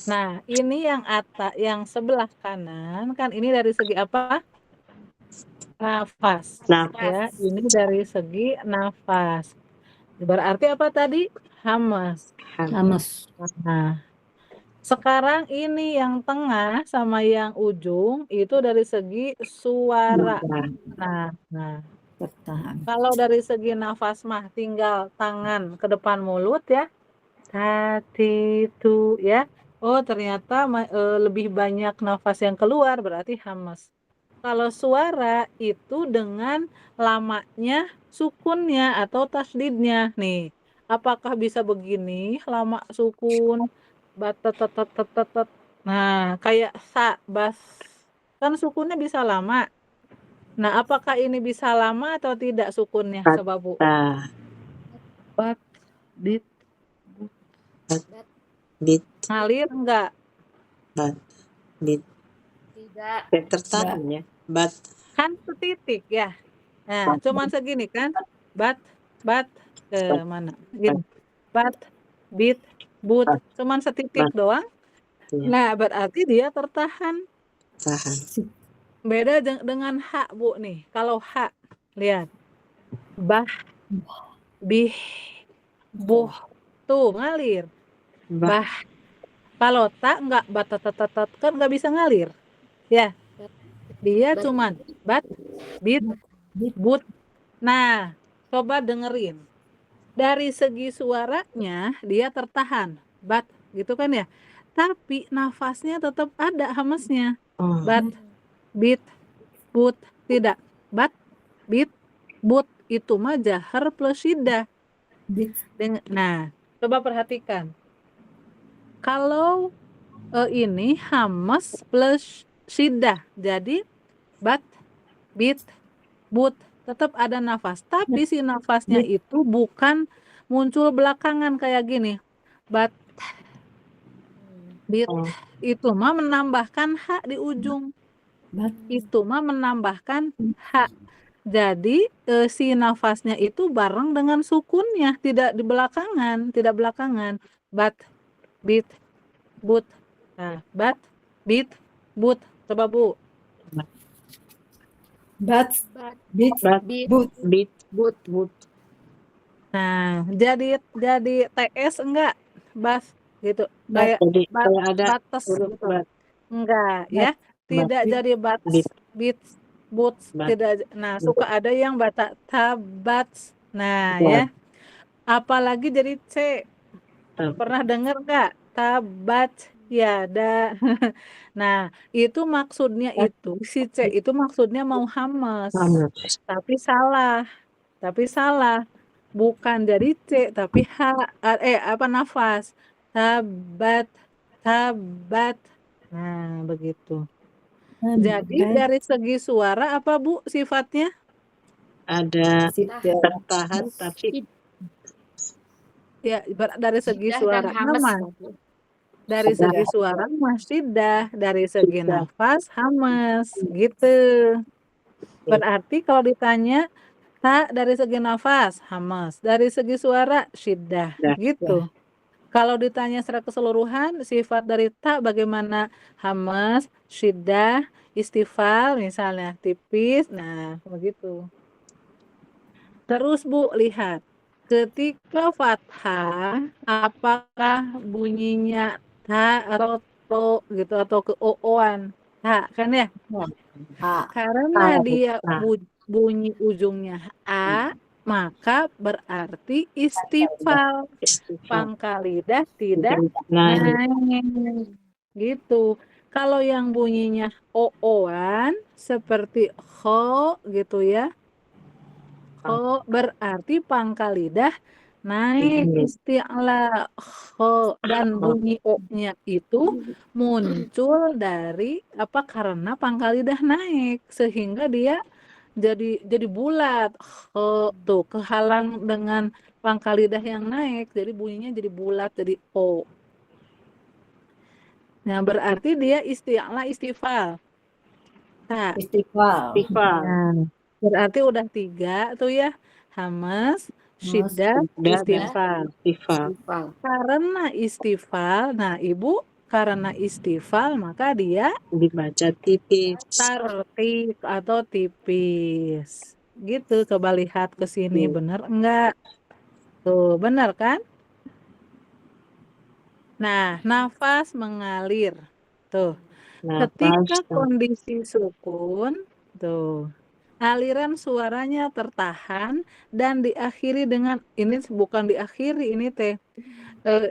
Nah, ini yang sebelah kanan kan ini dari segi apa? Nafas. Ya, ini dari segi nafas. Berarti apa tadi? Hamas. Hamas. Nah, sekarang ini yang tengah sama yang ujung itu dari segi suara. Nah, Bertahan. kalau dari segi nafas mah tinggal tangan ke depan mulut ya. Tati tu ya. Oh, ternyata lebih banyak nafas yang keluar berarti hamas. Kalau suara itu dengan lamanya sukunnya atau tasdidnya nih. Apakah bisa begini lama sukun batetetetetet. Nah, kayak sa bas kan sukunnya bisa lama. Nah, apakah ini bisa lama atau tidak sukunnya? Coba Bu. Bat, dit, Bit. Ngalir enggak? Bit. tidak. Tertahan ya. Bat. Kan setitik ya. Nah, cuman segini kan. Bat ke mana? Gini. Bat, bit, but. Cuman setitik doang. Ya. Nah, berarti dia tertahan. Tahan. Beda dengan ha, Bu nih. Kalau ha, lihat. Bah, bih, buh. Tuh, ngalir. Bah. Kalau tak enggak batetetetet kan enggak bisa ngalir. Ya. Dia cuman bat, bit, but. Nah, coba dengerin. Dari segi suaranya dia tertahan. Bat, gitu kan ya. Tapi nafasnya tetap ada hamasnya. Bat, bit, but, tidak. Bat, bit, but. itu mah jahar plus syiddah. Bit. Nah, coba perhatikan. Kalau ini hamas plus syiddah. Jadi bat, bit, but, tetap ada nafas. Tapi si nafasnya Bit. itu bukan muncul belakangan kayak gini. Bat, bit, Oh, itu mah menambahkan hak di ujung. Bat. Itu mah menambahkan hak. Jadi si nafasnya itu bareng dengan sukunnya, tidak di belakangan, tidak belakangan. Bat, bit, but. Nah, bat, bit, but. Coba Bu. Bat. Bat, Bit. bat, bit, But. bit, but. but, Nah, jadi TS enggak? Bas gitu. Bat. Kayak jadi kalau ada batas huruf gitu. bat, Enggak Bat. ya. Tidak Bit. jadi bats, bit, bits, boots, bat, tidak. Nah, but, suka ada yang baca tabats. Nah, bat, ya. Apalagi jadi C. tab, Pernah dengar nggak? Tabat yada. Nah, itu maksudnya Bat. itu si C itu maksudnya mau hamas. hamas, Tapi salah. Tapi salah. Bukan dari C tapi nafas. Tabat, tabat. Nah, begitu. Jadi Bat. dari segi suara apa Bu sifatnya? ada Syiddah. tertahan tapi Ya, dari segi Syiddah dan suara hamas. mah. Dari ada segi suara mah syiddah, dari segi syiddah, nafas hamas, gitu. Berarti kalau ditanya tak dari segi nafas hamas, dari segi suara syiddah, dah, gitu. Kalau ditanya secara keseluruhan sifat dari tak bagaimana hamas, syiddah, istifal misalnya tipis, nah begitu. Terus Bu lihat, ketika fathah apakah bunyinya ta atau to gitu atau ke o-an? Ta kan ya? A. Karena tahu, dia nah, bunyi ujungnya a, maka berarti istifal. istifal, Pangkal lidah tidak naik, naik. Gitu. Kalau yang bunyinya o-an seperti kho gitu ya. Kho berarti pangkal lidah naik naik, isti'la kho dan bunyi o-nya itu muncul dari apa karena pangkal lidah naik sehingga dia jadi bulat. Kho tuh kehalang dengan pangkal lidah yang naik jadi bunyinya jadi bulat jadi o. Nah, berarti dia isti'la istifal. Nah, Istifal. istifal, Nah, berarti udah 3 tuh ya. Hamas, syiddah, syiddah dan istifal. istifal, Istifal. Karena istifal, nah Ibu karena istifal maka dia dibaca tipis, tartik atau tipis. Gitu, coba lihat ke sini benar enggak? Tuh, benar kan? Nah, nafas mengalir. Tuh, ketika nafas, kondisi sukun, tuh, aliran suaranya tertahan dan diakhiri dengan ini bukan diakhiri ini teh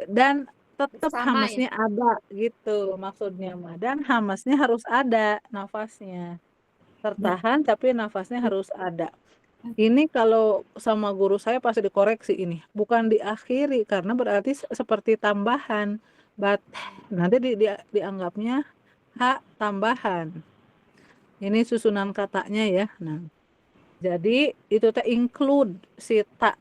dan tetap Sama ya. hamasnya ada gitu maksudnya mah dan hamasnya harus ada nafasnya tertahan tapi nafasnya harus ada. Ini kalau sama guru saya pasti dikoreksi ini bukan diakhiri karena berarti seperti tambahan nanti dianggapnya hak tambahan. Ini susunan katanya ya. Nah, jadi itu teh include si tak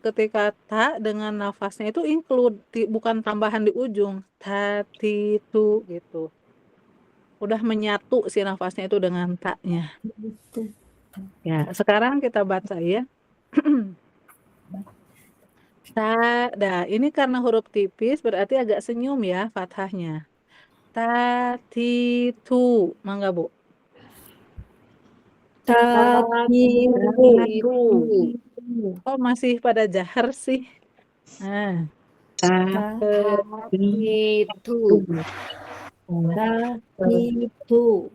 ketika tak dengan nafasnya itu include bukan tambahan di ujung. Tatitu gitu. Udah menyatu si nafasnya itu dengan taknya. Ya, sekarang kita baca ya. Ta, dah ini karena huruf tipis berarti agak senyum ya fathahnya. Tatitu, mangga Bu. Tatitu. Oh masih pada jahar sih. Nah, Itu. Tatitu.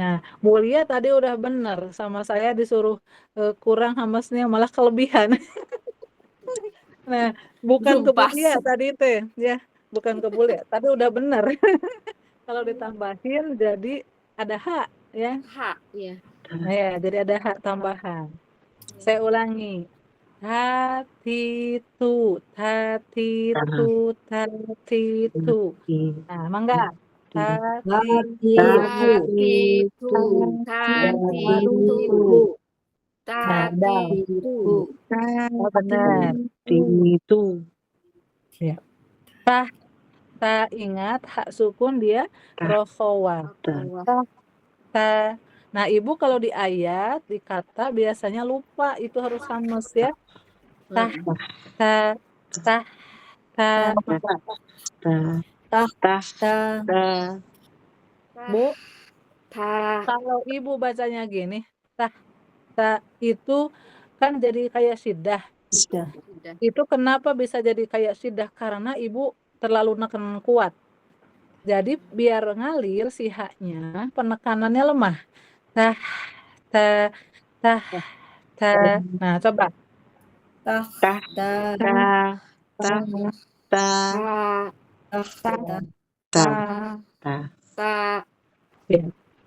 nah Bu Lia tadi udah bener sama saya disuruh kurang hamasnya malah kelebihan. Nah, bukan ke Bu Pas. Lia tadi teh ya, bukan ke Bu Lia. Tadi udah bener. Kalau ditambahin jadi ada hak ya. Hak ya. Nah, ya, jadi ada hak tambahan. Saya ulangi. Tatitu, tatitu, tatitu. Nah, mangga. Tatitu, Tatitu. Tatitu. Tatitu. oh benar. Itu. Ya. Ta ingat hak sukun dia rohowa. Ta. Nah, Ibu kalau di ayat, di kata biasanya lupa, itu harus hamas ya. Ta, ta, ta, ta. Bu, kalau Ibu bacanya gini, ta itu kan jadi kayak sidah. Sudah. Itu kenapa bisa jadi kayak sidah? Karena Ibu terlalu neken kuat. Jadi biar ngalir si haknya, penekanannya lemah. Tah, ta, tah, ta. Nah, coba. Ta.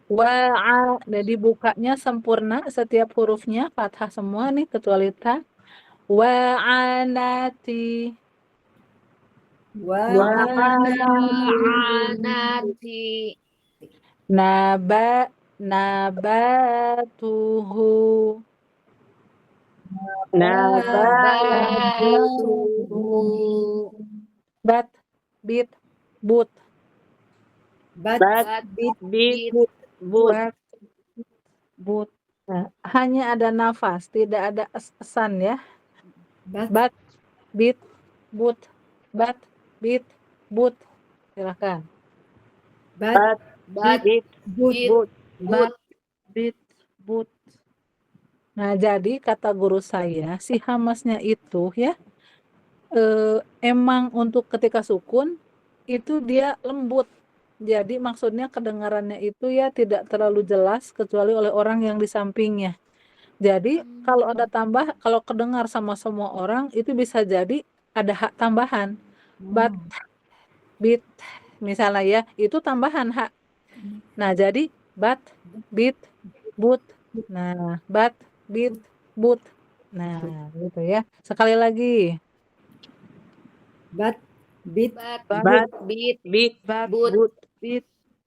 Wa'a, jadi bukanya sempurna setiap hurufnya fathah semua nih kecuali ta. Wa'anati. Wa'anati. Nabatuhu. Nabatuhu. Bat, bit, but. But. Nah, hanya ada nafas, tidak ada esan ya. Bat, bit, but. Bat, bit, but. Silakan. Bat, bit, but. Nah, jadi kata guru saya, si hamasnya itu ya, emang untuk ketika sukun, itu dia lembut. Jadi maksudnya kedengarannya itu ya tidak terlalu jelas kecuali oleh orang yang di sampingnya. Jadi kalau ada kalau kedengar sama semua orang itu bisa jadi ada hak tambahan. Bat, bit, misalnya ya, itu tambahan hak. Nah, jadi bat, bit, but. Nah, bat, bit, but. Nah, gitu ya. Sekali lagi. Bat, bit,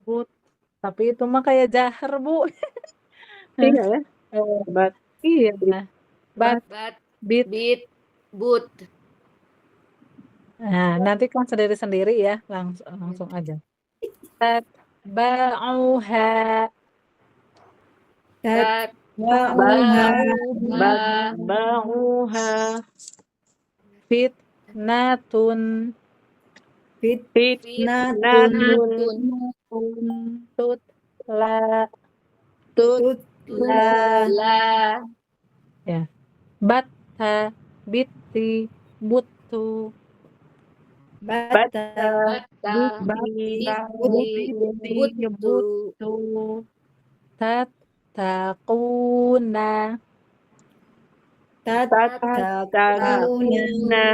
But. Tapi itu mah kayak jahar, Bu. Iya ya. Iya. Bat, bit. but. Nah, nanti kan sendiri-sendiri ya, langsung aja. Tatba'uha. Ba'uha. Fitnatun. Tutla. Ya. Batta, bitti, buttu. Buttu. Tattaquna. Tattaquna.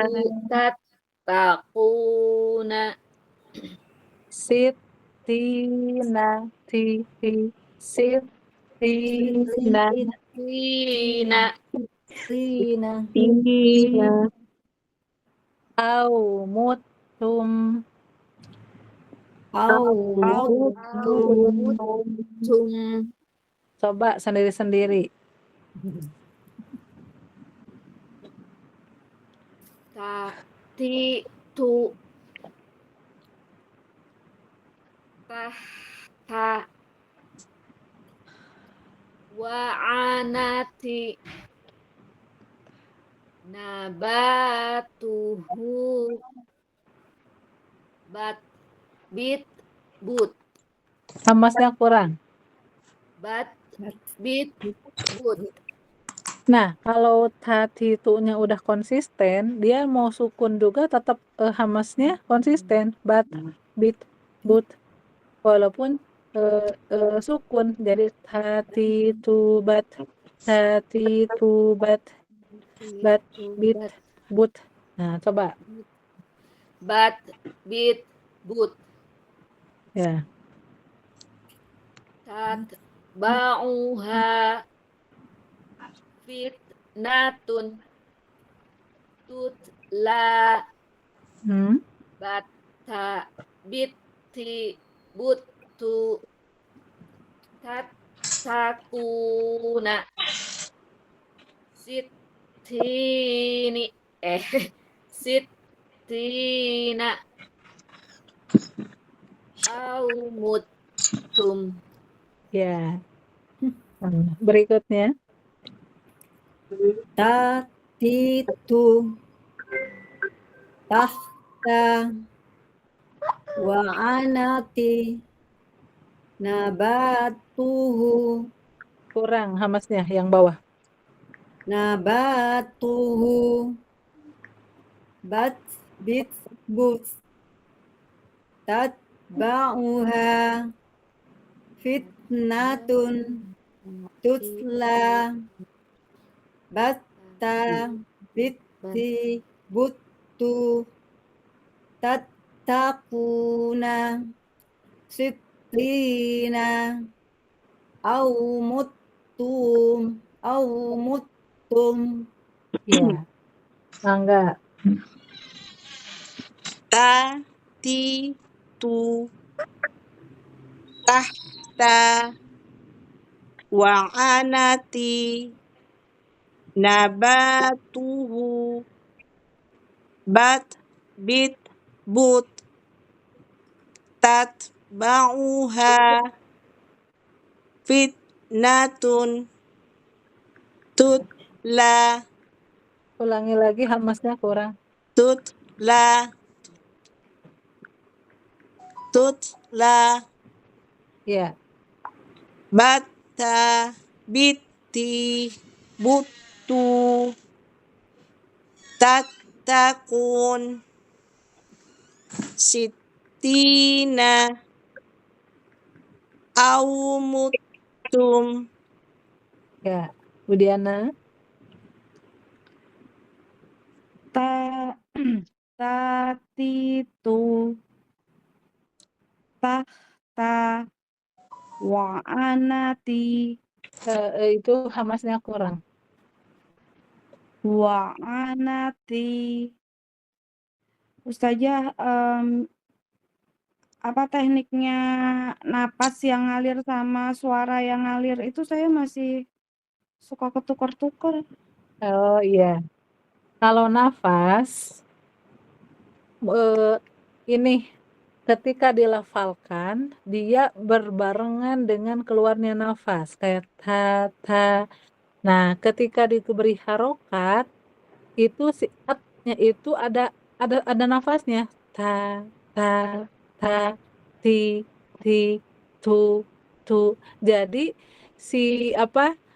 Sittina. Au muttum. Coba sendiri-sendiri. Tatitu. Wa'anati. Nabatuhu. Bat, bit, but. Hamasnya kurang. Bat, bit, but. Nah, kalau tatitunya udah konsisten, dia mau sukun juga tetap hamasnya konsisten. Bat, bit, but. Walaupun sukun. Jadi tatitu bat, bit, but. Nah, coba. Bat, bit, but. Ya. Tatba'uha. natun, tutla, Hmm. bata, biti, butu, tatakuna, sitini, sitina, aumutum. Ya. Berikutnya. Tatitu, tahta, wa'anati, nabatuhu, Kurang hamasnya yang bawah. nabatuhu, bat, bit, but, tatba'uha, fitnatun, tutla, batta, bitti, buttu, tattakuna, sittina, aumuttum, aumuttum, Ya. Mangga. Ta, ti, tu, tahta, wa'anati, nabatuhu, bat, bit, but, tatba'uha, fitnatun, tutla, Ulangi lagi hamasnya kurang. tutla, Ya. bata, biti, butu, tatakun, sitina, aumutum. Ya. Budiana. Tatitu, tahta, wa'anati, Itu hamasnya kurang. wa'anati. Ustazah, apa tekniknya napas yang ngalir sama suara yang ngalir itu saya masih suka ketukar-tukar. Oh iya. Kalau nafas, ini ketika dilafalkan, dia berbarengan dengan keluarnya nafas. Kayak ta. Nah, ketika diberi harokat, itu si at-nya itu ada nafasnya. Ta, ti, tu. Jadi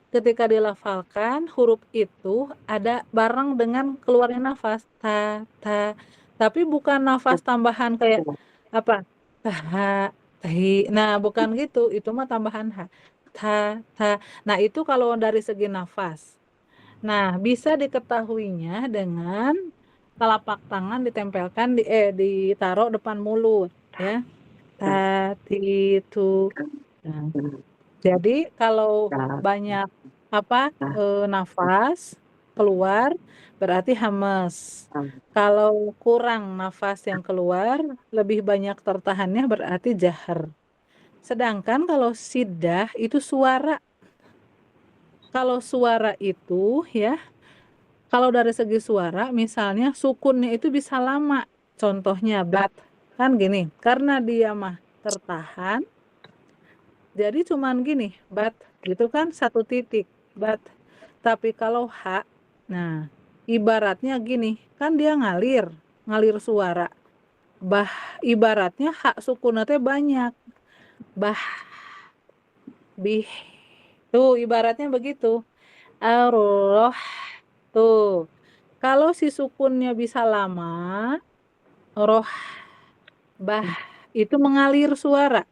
ketika dilafalkan huruf itu ada bareng dengan keluarnya nafas ta. Tapi bukan nafas tambahan kayak apa? Taha, tahi. Nah, bukan gitu. Itu mah tambahan ha. Ta. Nah, itu kalau dari segi nafas. Nah, bisa diketahuinya dengan telapak tangan ditempelkan ditaruh depan mulut, ya. Ta, ti, tu. Nah, jadi kalau banyak nafas keluar berarti hamas. Kalau kurang nafas yang keluar, lebih banyak tertahannya berarti jahar. Sedangkan kalau sidah itu suara. Kalau suara itu ya, kalau dari segi suara misalnya sukunnya itu bisa lama. Contohnya bat. Kan gini, karena dia mah tertahan, jadi cuman gini, bat, gitu kan satu titik, bat. Tapi kalau ha, nah ibaratnya gini, kan dia ngalir suara. Bah, ibaratnya hak sukunnya teh banyak. Bah, bih, tuh ibaratnya begitu. Aroh, tuh. Kalau si sukunnya bisa lama, roh, bah, itu mengalir suara.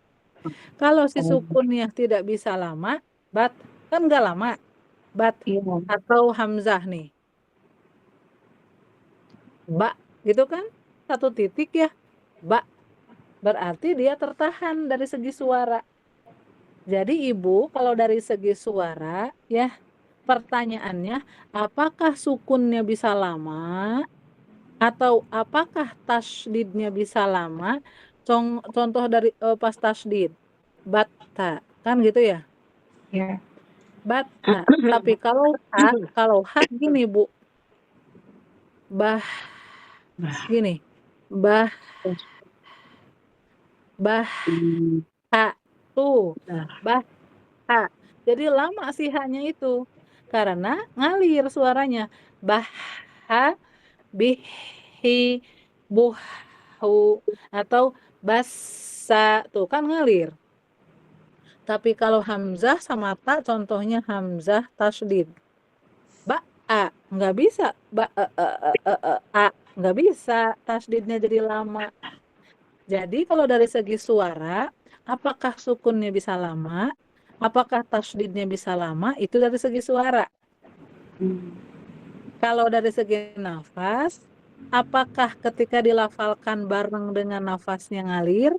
Kalau si sukunnya tidak bisa lama, bat, kan nggak lama, bat, atau hamzah nih, ba, gitu kan, satu titik ya, ba, berarti dia tertahan dari segi suara. Jadi ibu kalau dari segi suara ya, pertanyaannya, apakah sukunnya bisa lama atau apakah tasydidnya bisa lama? Contoh dari pas tasydid, batta, kan gitu ya? Ya. Batta. Tapi kalau ha gini Bu, bah gini, bah ha tuh, bah ha. Jadi lama sih hanya itu karena ngalir suaranya. Baha, bihi, buhu atau basa tuh kan ngalir. Tapi kalau hamzah sama ta contohnya hamzah tasydid. Ba'a nggak bisa nggak bisa tasydidnya jadi lama. Jadi kalau dari segi suara, apakah sukunnya bisa lama? Apakah tasydidnya bisa lama? Itu dari segi suara. Kalau dari segi nafas, apakah ketika dilafalkan bareng dengan nafasnya ngalir?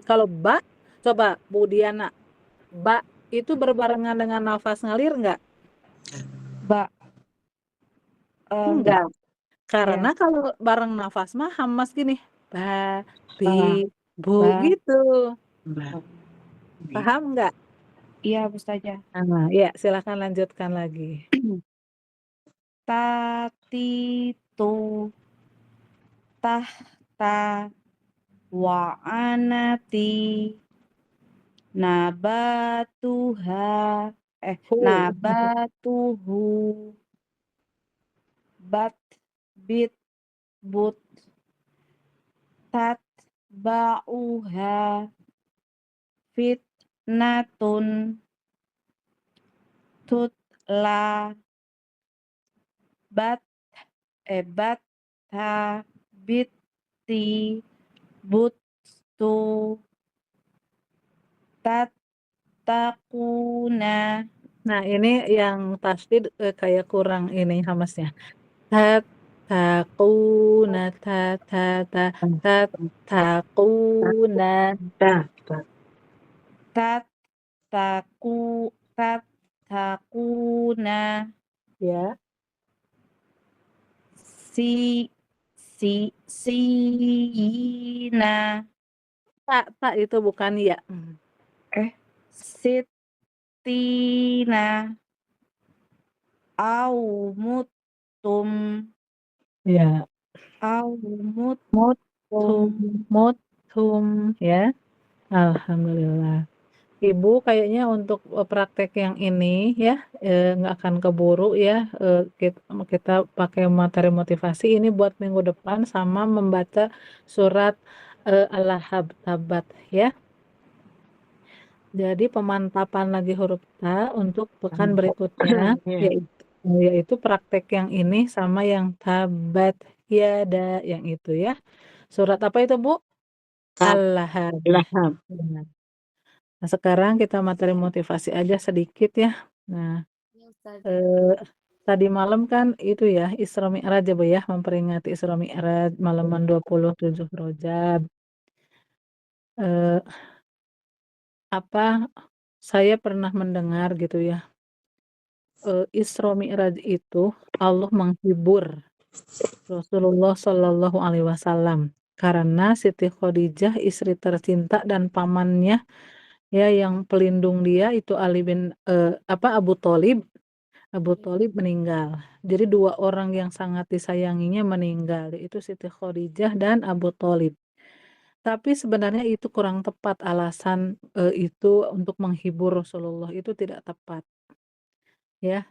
Kalau ba, coba Bu Diana, ba itu berbarengan dengan nafas ngalir enggak? Ba. Enggak. Iya. Karena kalau bareng nafas mah hamas gini. Ba, bi, bu Ba. gitu. Paham enggak? Iya, Ustazah. Nah, ya silakan lanjutkan lagi. Tatitu tahta wa'anati nabatuha nabatuhu bat bit but tatba'uha fitnatun tutla batta bitti buttu tattaquna. Nah, ini yang tasdid kayak kurang ini hamasnya. Tattaquna tattaquna tattaquna ya. siyina Tak itu bukan ya. sitina au mutum Ya. au mutum Mutum ya. Alhamdulillah. Ibu kayaknya untuk praktek yang ini ya nggak akan keburu ya, kita pakai materi motivasi ini buat minggu depan sama membaca surat Al-Lahab Tabat ya. Jadi pemantapan lagi huruf ta untuk pekan berikutnya yaitu praktek yang ini sama yang Tabat Yada yang itu ya. Surat apa itu Bu? Al-Lahab. Benar. Nah, sekarang kita materi motivasi aja sedikit ya. Nah, Ya, Ustazah. tadi malam kan itu ya Isra Mi'raj ya Bu ya, memperingati Isra Mi'raj malaman 27 Rajab. Saya pernah mendengar gitu ya. Isra Mi'raj itu Allah menghibur Rasulullah Shallallahu alaihi wasallam karena Siti Khadijah istri tercinta dan pamannya ya yang pelindung dia itu Abu Thalib. Abu Thalib meninggal. Jadi 2 orang yang sangat disayanginya meninggal, yaitu Siti Khadijah dan Abu Thalib. Tapi sebenarnya itu kurang tepat alasan, itu untuk menghibur Rasulullah itu tidak tepat, ya.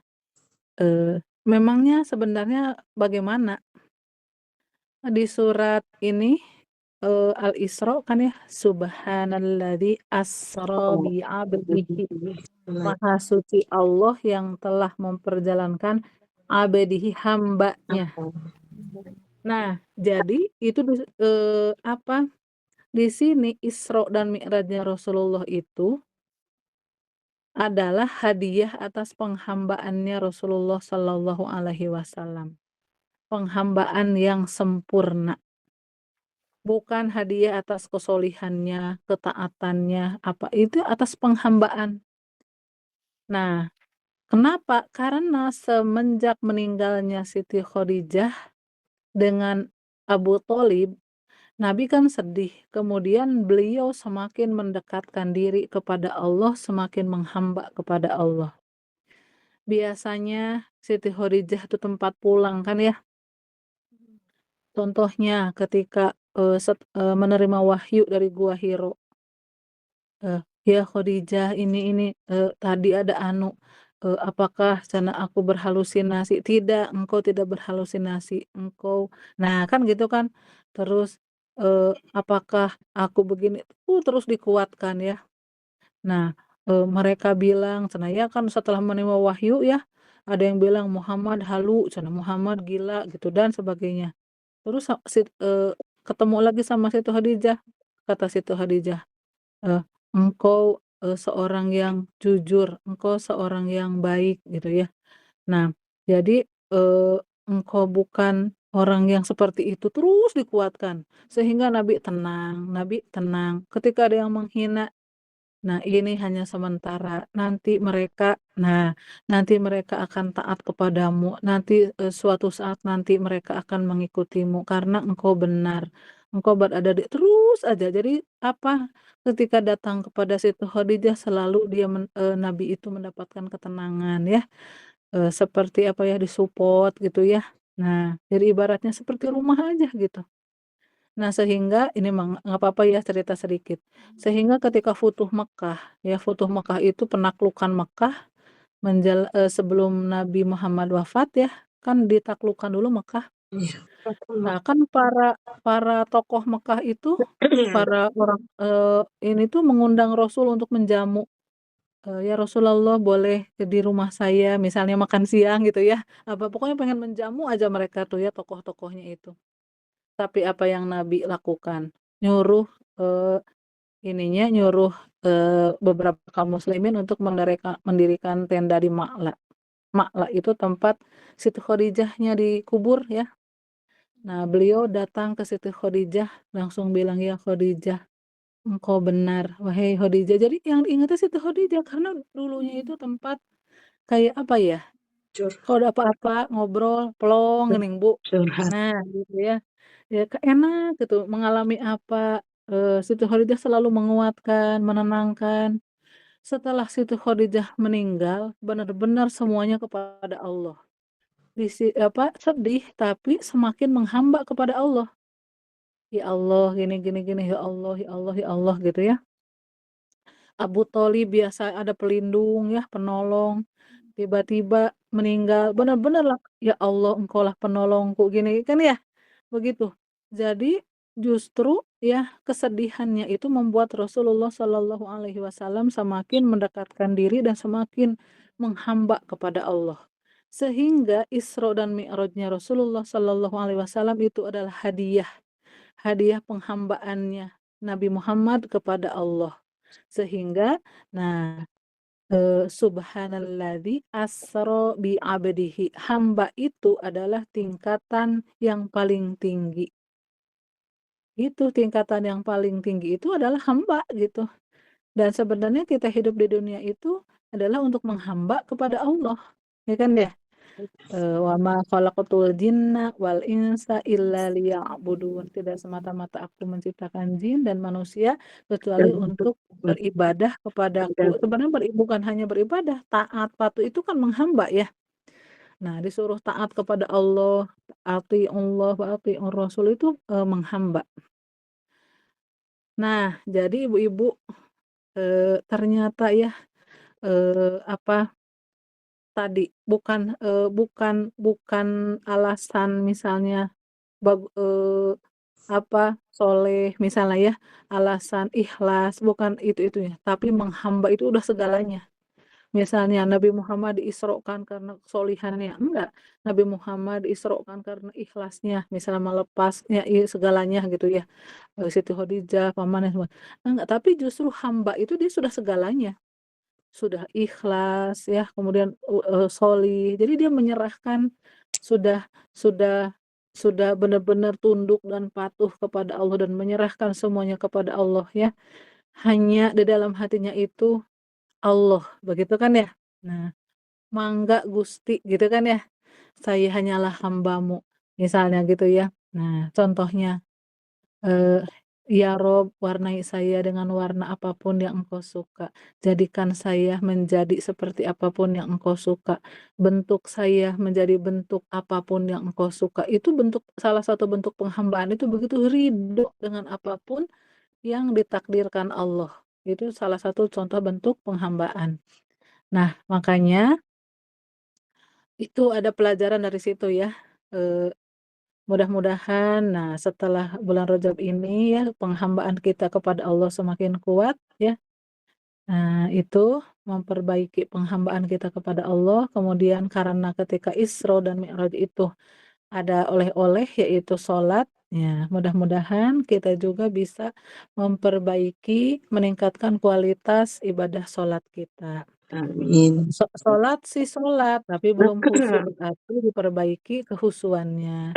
Memangnya sebenarnya bagaimana? Di surat ini, Al-Isra kan ya, subhanalladzi asra bi 'abdihi. Maha suci Allah yang telah memperjalankan abdihi hambanya. Nah, jadi itu di sini Isra dan Mi'rajnya Rasulullah itu adalah hadiah atas penghambaannya Rasulullah Shallallahu alaihi wasallam. Penghambaan yang sempurna. Bukan hadiah atas kesolihannya, ketaatannya, itu atas penghambaan. Nah, Kenapa? Karena semenjak meninggalnya Siti Khadijah dengan Abu Thalib, Nabi kan sedih, kemudian beliau semakin mendekatkan diri kepada Allah, semakin menghamba kepada Allah. Biasanya Siti Khadijah itu tempat pulang kan ya, contohnya ketika, menerima wahyu dari Gua Hiro, "Ya Khadijah tadi ada apakah cenah aku berhalusinasi?" "Tidak, engkau tidak berhalusinasi, engkau" nah kan gitu kan. Terus, "Apakah aku begini?" Terus dikuatkan ya. Nah, mereka bilang cenah ya kan setelah menerima wahyu ya, ada yang bilang, "Muhammad halu," cenah, "Muhammad gila," gitu dan sebagainya. Terus ketemu lagi sama Siti Khadijah, kata Siti Khadijah, eee, "Engkau, seorang yang jujur, engkau seorang yang baik," gitu ya. Nah, jadi, engkau bukan orang yang seperti itu, terus dikuatkan, sehingga Nabi tenang, ketika ada yang menghina, "Nah, ini hanya sementara, nanti mereka akan taat kepadamu, suatu saat nanti mereka akan mengikutimu karena engkau benar, engkau berada di" terus aja. Jadi apa, ketika datang kepada Siti Khadijah selalu Nabi itu mendapatkan ketenangan ya, seperti apa ya, disupport gitu ya. Nah, jadi ibaratnya seperti rumah aja gitu. Nah, sehingga ini mah nggak apa-apa ya cerita sedikit. Sehingga ketika Futuh Mekkah itu penaklukan Mekkah sebelum Nabi Muhammad wafat ya, kan ditaklukkan dulu Mekkah. Iya, Rasulullah. Nah, kan para para tokoh Mekkah itu, para orang ini tuh mengundang Rasul untuk menjamu, "Ya Rasulullah boleh di rumah saya," misalnya makan siang gitu ya, pokoknya pengen menjamu aja mereka tuh ya tokoh-tokohnya itu. Tapi apa yang Nabi lakukan? Nyuruh, eee, beberapa kaum muslimin untuk mendirikan tenda di Ma'la. Ma'la itu tempat Siti Khadijahnya dikubur ya. Nah, beliau datang ke Siti Khadijah langsung bilang, "Ya Khadijah, engkau benar, wahai Khadijah." Jadi yang diingatnya Siti Khadijah karena dulunya itu tempat kayak apa ya, Jujur, kalau ada apa-apa ngobrol, plong geuning Bu. curhat. Nah, gitu ya. Ya enak gitu, mengalami apa, Siti Khadijah selalu menguatkan, menenangkan. Setelah Siti Khadijah meninggal, benar-benar semuanya kepada Allah. Sedih tapi semakin menghamba kepada Allah. Ya Allah, gini gini gini, ya Allah ya Allah ya Allah, gitu ya. Abu Thalib biasa ada pelindung ya, penolong, tiba-tiba meninggal, benar-benar lah, "Ya Allah, Engkaulah penolongku," gini kan ya. Begitu. Jadi justru ya kesedihannya itu membuat Rasulullah Shallallahu Alaihi Wasallam semakin mendekatkan diri dan semakin menghamba kepada Allah. Sehingga Isra dan Mi'rajnya Rasulullah Shallallahu Alaihi Wasallam itu adalah hadiah, hadiah penghambaannya Nabi Muhammad kepada Allah. Sehingga, nah, subhanalladzi asra bi 'abdihi, hamba itu adalah tingkatan yang paling tinggi. Itu tingkatan yang paling tinggi itu adalah hamba gitu. Dan sebenarnya kita hidup di dunia itu adalah untuk menghamba kepada Allah, ya kan ya? Wa ma khalaqatul jinna wal insa illa liya'budun. Tidak semata-mata aku menciptakan jin dan manusia Dan kecuali untuk untuk beribadah kepadaku. Sebenarnya bukan hanya beribadah, taat, patuh itu kan menghamba ya. Nah, disuruh taat kepada Allah, Allah wa atiur rasul itu, menghamba. Nah, jadi ibu-ibu, ternyata ya, apa tadi, bukan alasan misalnya soleh misalnya ya, alasan ikhlas, bukan itu-itunya, tapi menghamba itu udah segalanya. Misalnya Nabi Muhammad diisrokan karena kesolihannya, enggak. Nabi Muhammad diisrokan karena ikhlasnya, misalnya melepasnya segalanya gitu ya, Siti Khadijah, pamannya semua, enggak, tapi justru hamba itu dia sudah segalanya. Sudah ikhlas ya, kemudian sholih. Jadi dia menyerahkan, sudah sudah sudah benar-benar tunduk dan patuh kepada Allah dan menyerahkan semuanya kepada Allah ya. Hanya di dalam hatinya itu Allah, begitu kan ya? Nah, "Mangga Gusti," gitu kan ya, "saya hanyalah hamba-Mu," misalnya gitu ya. Nah, contohnya, eee, "Ya Rob, warnai saya dengan warna apapun yang Engkau suka. Jadikan saya menjadi seperti apapun yang Engkau suka. Bentuk saya menjadi bentuk apapun yang Engkau suka." Itu salah satu bentuk penghambaan itu begitu ridho dengan apapun yang ditakdirkan Allah. Itu salah satu contoh bentuk penghambaan. Nah, makanya itu ada pelajaran dari situ ya, eee, mudah-mudahan setelah bulan Rajab ini ya penghambaan kita kepada Allah semakin kuat ya. Nah, itu memperbaiki penghambaan kita kepada Allah, kemudian karena ketika Isra dan Mi'raj itu ada oleh-oleh yaitu sholat, ya mudah-mudahan kita juga bisa memperbaiki, meningkatkan kualitas ibadah sholat kita. Amin. Sholat sih sholat, tapi belum khusyuk, berarti diperbaiki kehusuannya.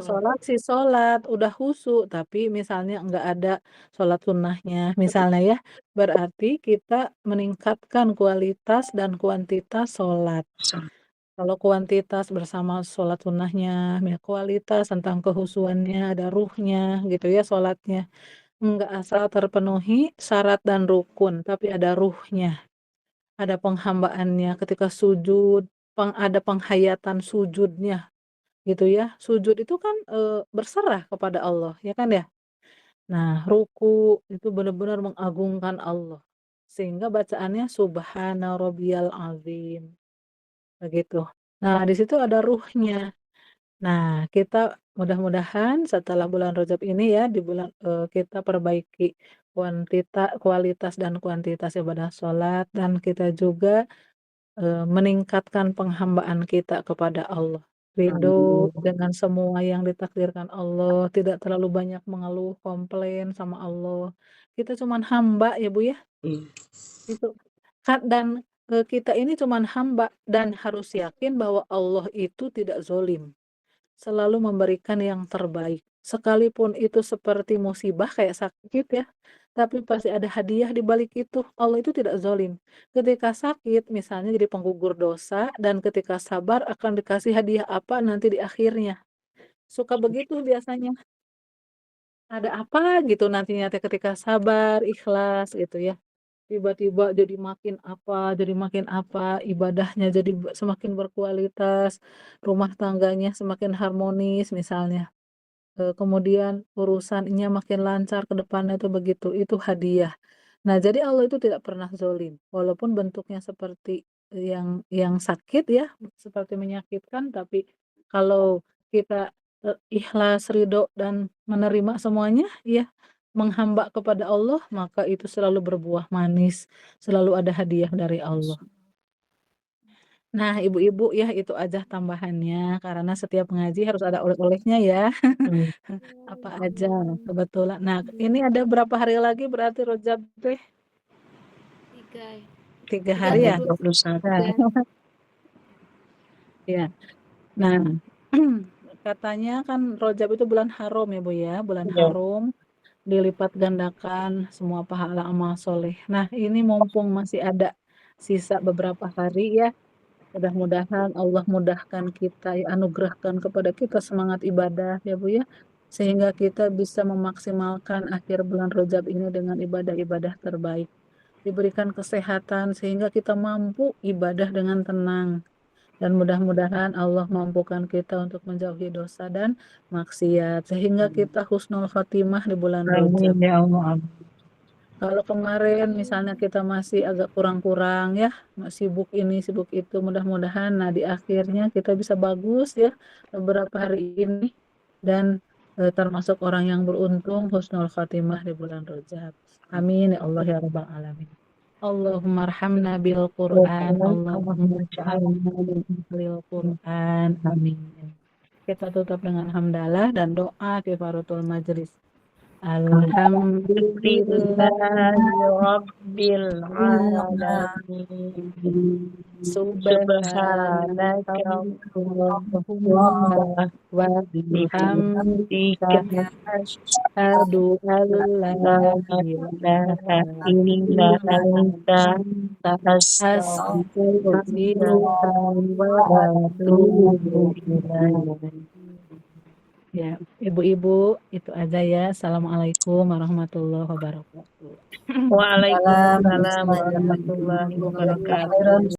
Sholat sih sholat, udah khusyuk, tapi misalnya nggak ada sholat sunnahnya, misalnya ya, berarti kita meningkatkan kualitas dan kuantitas sholat. Kalau kuantitas bersama sholat sunnahnya, ya kualitas tentang kehusuannya, ada ruhnya gitu ya sholatnya. Nggak asal terpenuhi syarat dan rukun, tapi ada ruhnya, ada penghambaannya ketika sujud, ada penghayatan sujudnya gitu ya. Sujud itu kan berserah kepada Allah, ya kan ya? Nah, ruku itu benar-benar mengagungkan Allah. Sehingga bacaannya subhana rabbiyal azim, begitu. Nah, di situ ada ruhnya. Nah, kita mudah-mudahan setelah bulan Rajab ini ya, kita perbaiki kualitas dan kuantitas ibadah sholat, dan kita juga meningkatkan penghambaan kita kepada Allah. Ridho Amin. dengan semua yang ditakdirkan Allah, tidak terlalu banyak mengeluh, komplain sama Allah. Kita cuman hamba ya Bu ya, Hmm. itu. Dan kita ini cuman hamba dan harus yakin bahwa Allah itu tidak zolim, selalu memberikan yang terbaik. Sekalipun itu seperti musibah kayak sakit ya, tapi pasti ada hadiah di balik itu. Allah itu tidak zolim. Ketika sakit misalnya jadi penggugur dosa, dan ketika sabar akan dikasih hadiah apa nanti di akhirnya. Suka begitu biasanya. Ada apa gitu nantinya teh ketika sabar, ikhlas gitu ya. Tiba-tiba jadi makin apa, ibadahnya jadi semakin berkualitas, rumah tangganya semakin harmonis misalnya. Kemudian urusannya makin lancar ke depannya itu begitu, itu hadiah. Nah, jadi Allah itu tidak pernah zolim, walaupun bentuknya seperti yang sakit ya, seperti menyakitkan, tapi kalau kita, ikhlas, ridho, dan menerima semuanya ya, menghamba kepada Allah, maka itu selalu berbuah manis, selalu ada hadiah dari Allah. Nah, ibu-ibu ya itu aja tambahannya, karena setiap ngaji harus ada oleh-olehnya ya. Hmm. Apa aja kebetulan. Nah, ini ada berapa hari lagi berarti Rojab teh? 3 hari ya? 21. Nah, ya. Nah, katanya kan Rojab itu bulan haram ya Bu ya, bulan Iya. haram, dilipat gandakan semua pahala amal soleh. Nah, ini mumpung masih ada sisa beberapa hari ya, mudah-mudahan Allah mudahkan kita, ya, anugerahkan kepada kita semangat ibadah ya Bu ya, sehingga kita bisa memaksimalkan akhir bulan Rajab ini dengan ibadah-ibadah terbaik. Diberikan kesehatan sehingga kita mampu ibadah dengan tenang. Dan mudah-mudahan Allah mampukan kita untuk menjauhi dosa dan maksiat, sehingga kita husnul khotimah di bulan Amin Rajab. ya Allah. Kalau kemarin misalnya kita masih agak kurang-kurang ya, sibuk ini, sibuk itu, mudah-mudahan di akhirnya kita bisa bagus ya beberapa hari ini, dan termasuk orang yang beruntung husnul khatimah di bulan Rajab. Amin ya Allah ya rabbal alamin. Allahumma arhamna bil Qur'an, Allahumma ja'alna min ahlil Qur'an. Amin. Kita tutup dengan hamdalah dan doa kifaratul majlis. Alhamdulillah. Rabbil alamin. Subhanaka Allahumma wa bihamdika Asyhadu an la ilaha illa anta astaghfiruka wa atubu ilaik. Ya, ibu-ibu itu aja ya. Assalamualaikum warahmatullahi wabarakatuh. Waalaikumsalam warahmatullahi wabarakatuh.